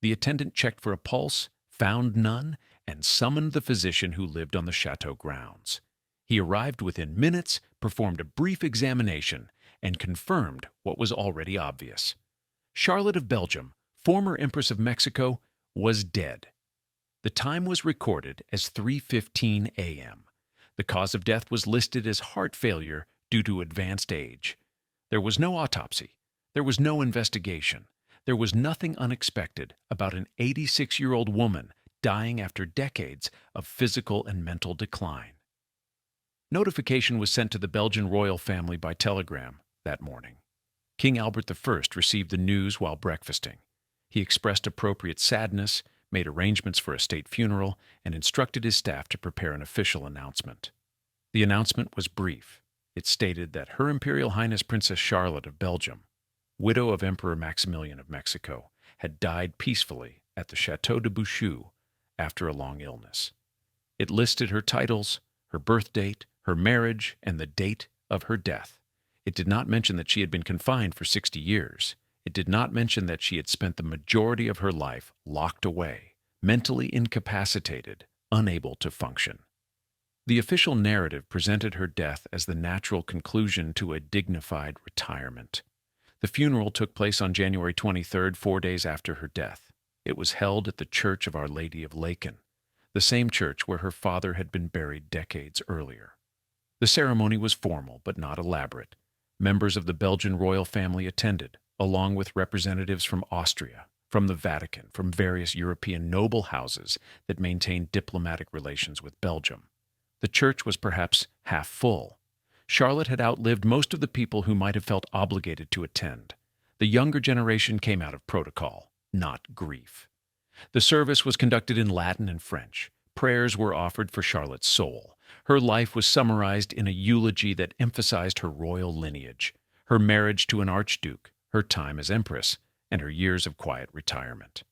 The attendant checked for a pulse, found none, and summoned the physician who lived on the chateau grounds. He arrived within minutes, performed a brief examination, and confirmed what was already obvious. Charlotte of Belgium, former Empress of Mexico, was dead. The time was recorded as 3:15 a.m. The cause of death was listed as heart failure due to advanced age. There was no autopsy. There was no investigation. There was nothing unexpected about an 86-year-old woman dying after decades of physical and mental decline. Notification was sent to the Belgian royal family by telegram that morning. King Albert I received the news while breakfasting. He expressed appropriate sadness, made arrangements for a state funeral, and instructed his staff to prepare an official announcement. The announcement was brief. It stated that Her Imperial Highness Princess Charlotte of Belgium, widow of Emperor Maximilian of Mexico, had died peacefully at the Château de Bouchou after a long illness. It listed her titles, her birth date, her marriage, and the date of her death. It did not mention that she had been confined for 60 years. It did not mention that she had spent the majority of her life locked away, mentally incapacitated, unable to function. The official narrative presented her death as the natural conclusion to a dignified retirement. The funeral took place on January 23rd, 4 days after her death. It was held at the Church of Our Lady of Laeken, the same church where her father had been buried decades earlier. The ceremony was formal but not elaborate. Members of the Belgian royal family attended, along with representatives from Austria, from the Vatican, from various European noble houses that maintained diplomatic relations with Belgium. The church was perhaps half full. Charlotte had outlived most of the people who might have felt obligated to attend. The younger generation came out of protocol, not grief. The service was conducted in Latin and French. Prayers were offered for Charlotte's soul. Her life was summarized in a eulogy that emphasized her royal lineage, her marriage to an archduke, her time as empress, and her years of quiet retirement.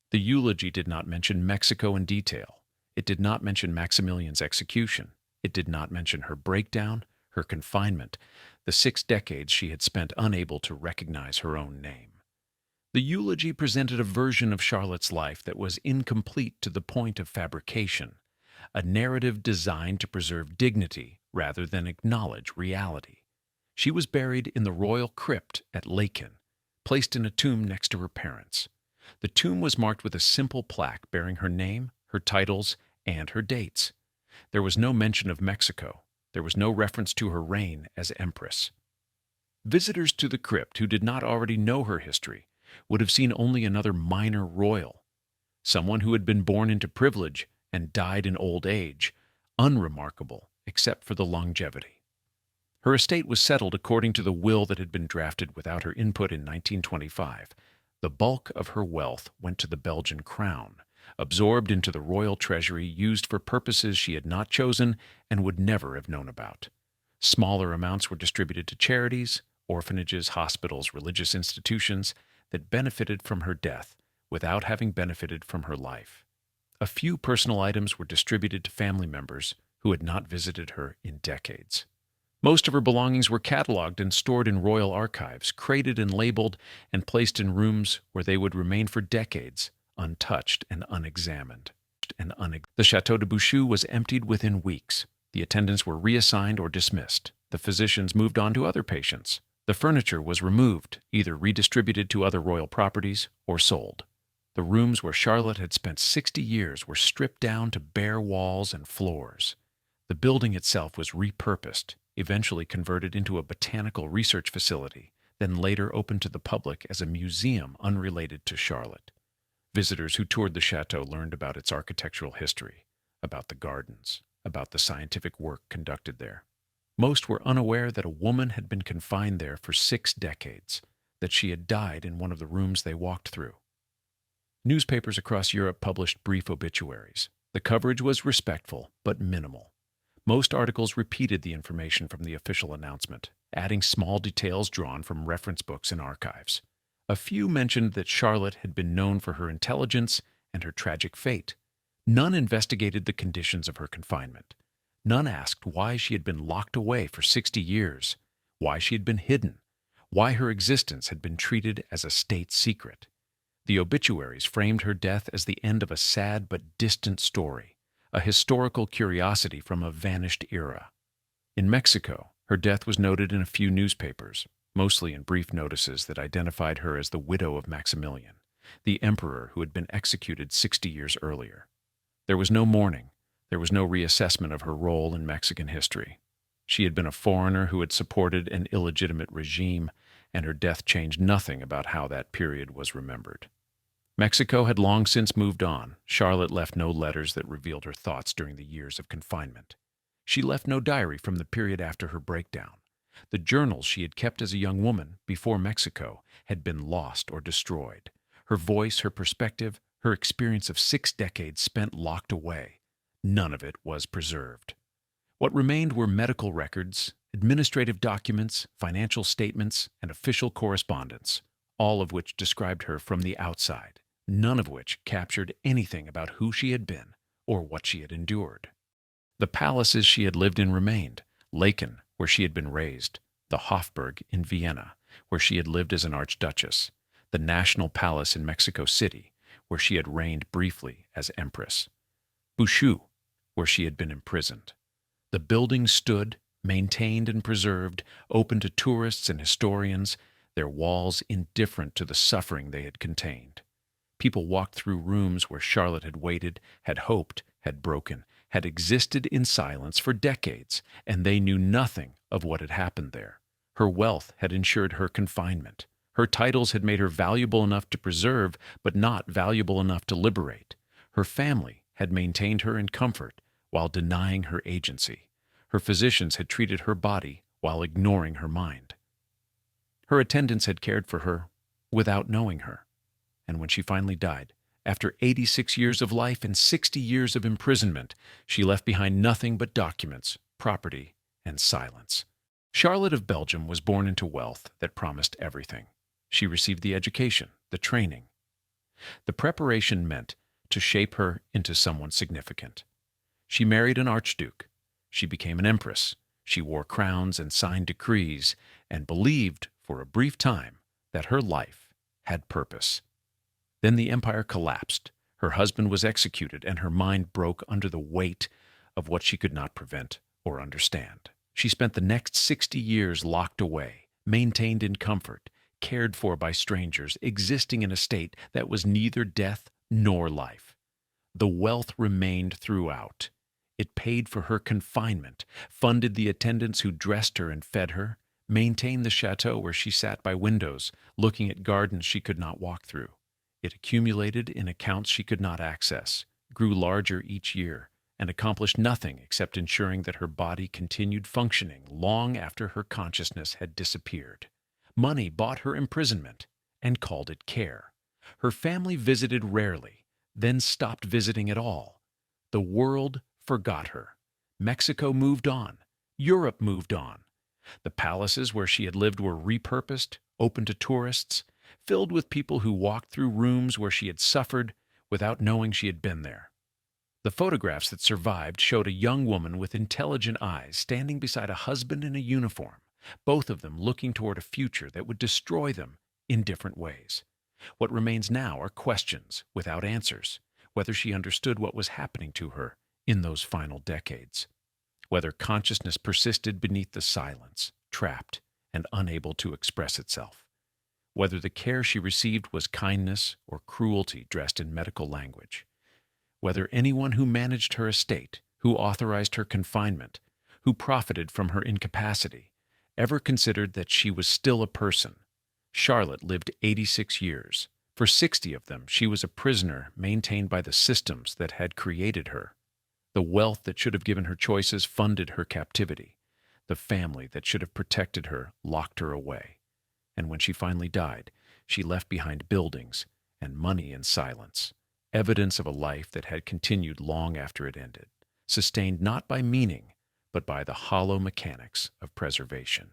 The eulogy did not mention Mexico in detail. It did not mention Maximilian's execution. It did not mention her breakdown, her confinement, the 6 decades she had spent unable to recognize her own name. The eulogy presented a version of Charlotte's life that was incomplete to the point of fabrication, a narrative designed to preserve dignity rather than acknowledge reality. She was buried in the royal crypt at Laeken, placed in a tomb next to her parents. The tomb was marked with a simple plaque bearing her name, her titles, and her dates. There was no mention of Mexico. There was no reference to her reign as empress. Visitors to the crypt who did not already know her history would have seen only another minor royal, someone who had been born into privilege and died in old age, unremarkable except for the longevity. Her estate was settled according to the will that had been drafted without her input in 1925. The bulk of her wealth went to the Belgian crown, absorbed into the royal treasury, used for purposes she had not chosen and would never have known about. Smaller amounts were distributed to charities, orphanages, hospitals, religious institutions that benefited from her death without having benefited from her life. A few personal items were distributed to family members who had not visited her in decades. Most of her belongings were catalogued and stored in royal archives, crated and labeled, and placed in rooms where they would remain for decades, untouched and unexamined. The Château de Bouchoux was emptied within weeks. The attendants were reassigned or dismissed. The physicians moved on to other patients. The furniture was removed, either redistributed to other royal properties or sold. The rooms where Charlotte had spent 60 years were stripped down to bare walls and floors. The building itself was repurposed, eventually converted into a botanical research facility, then later opened to the public as a museum unrelated to Charlotte. Visitors who toured the chateau learned about its architectural history, about the gardens, about the scientific work conducted there. Most were unaware that a woman had been confined there for 6 decades, that she had died in one of the rooms they walked through. Newspapers across Europe published brief obituaries. The coverage was respectful, but minimal. Most articles repeated the information from the official announcement, adding small details drawn from reference books and archives. A few mentioned that Charlotte had been known for her intelligence and her tragic fate. None investigated the conditions of her confinement. None asked why she had been locked away for 60 years, why she had been hidden, why her existence had been treated as a state secret. The obituaries framed her death as the end of a sad but distant story, a historical curiosity from a vanished era. In Mexico, her death was noted in a few newspapers, mostly in brief notices that identified her as the widow of Maximilian, the emperor who had been executed 60 years earlier. There was no mourning. There was no reassessment of her role in Mexican history. She had been a foreigner who had supported an illegitimate regime, and her death changed nothing about how that period was remembered. Mexico had long since moved on. Charlotte left no letters that revealed her thoughts during the years of confinement. She left no diary from the period after her breakdown. The journals she had kept as a young woman before Mexico had been lost or destroyed. Her voice, her perspective, her experience of 6 decades spent locked away. None of it was preserved. What remained were medical records, administrative documents, financial statements, and official correspondence, all of which described her from the outside, none of which captured anything about who she had been or what she had endured. The palaces she had lived in remained: Laeken, where she had been raised; the Hofburg in Vienna, where she had lived as an archduchess; the National Palace in Mexico City, where she had reigned briefly as empress; Bouchoux, where she had been imprisoned. The buildings stood, maintained and preserved, open to tourists and historians, their walls indifferent to the suffering they had contained. People walked through rooms where Charlotte had waited, had hoped, had broken, had existed in silence for decades, and they knew nothing of what had happened there. Her wealth had ensured her confinement. Her titles had made her valuable enough to preserve, but not valuable enough to liberate. Her family had maintained her in comfort while denying her agency. Her physicians had treated her body while ignoring her mind. Her attendants had cared for her without knowing her. And when she finally died, after 86 years of life and 60 years of imprisonment, she left behind nothing but documents, property, and silence. Charlotte of Belgium was born into wealth that promised everything. She received the education, the training. The preparation meant to shape her into someone significant. She married an archduke. She became an empress. She wore crowns and signed decrees and believed, for a brief time, that her life had purpose. Then the empire collapsed. Her husband was executed, and her mind broke under the weight of what she could not prevent or understand. She spent the next 60 years locked away, maintained in comfort, cared for by strangers, existing in a state that was neither death nor life. The wealth remained throughout. It paid for her confinement, funded the attendants who dressed her and fed her, maintained the chateau where she sat by windows, looking at gardens she could not walk through. It accumulated in accounts she could not access, grew larger each year, and accomplished nothing except ensuring that her body continued functioning long after her consciousness had disappeared. Money bought her imprisonment and called it care. Her family visited rarely, then stopped visiting at all. The world forgot her. Mexico moved on. Europe moved on. The palaces where she had lived were repurposed, open to tourists, filled with people who walked through rooms where she had suffered without knowing she had been there. The photographs that survived showed a young woman with intelligent eyes standing beside a husband in a uniform, both of them looking toward a future that would destroy them in different ways. What remains now are questions without answers, whether she understood what was happening to her in those final decades, whether consciousness persisted beneath the silence, trapped and unable to express itself, whether the care she received was kindness or cruelty dressed in medical language, whether anyone who managed her estate, who authorized her confinement, who profited from her incapacity, ever considered that she was still a person. Charlotte lived 86 years. For 60 of them, she was a prisoner maintained by the systems that had created her. The wealth that should have given her choices funded her captivity. The family that should have protected her locked her away. And when she finally died, she left behind buildings and money and silence, evidence of a life that had continued long after it ended, sustained not by meaning, but by the hollow mechanics of preservation.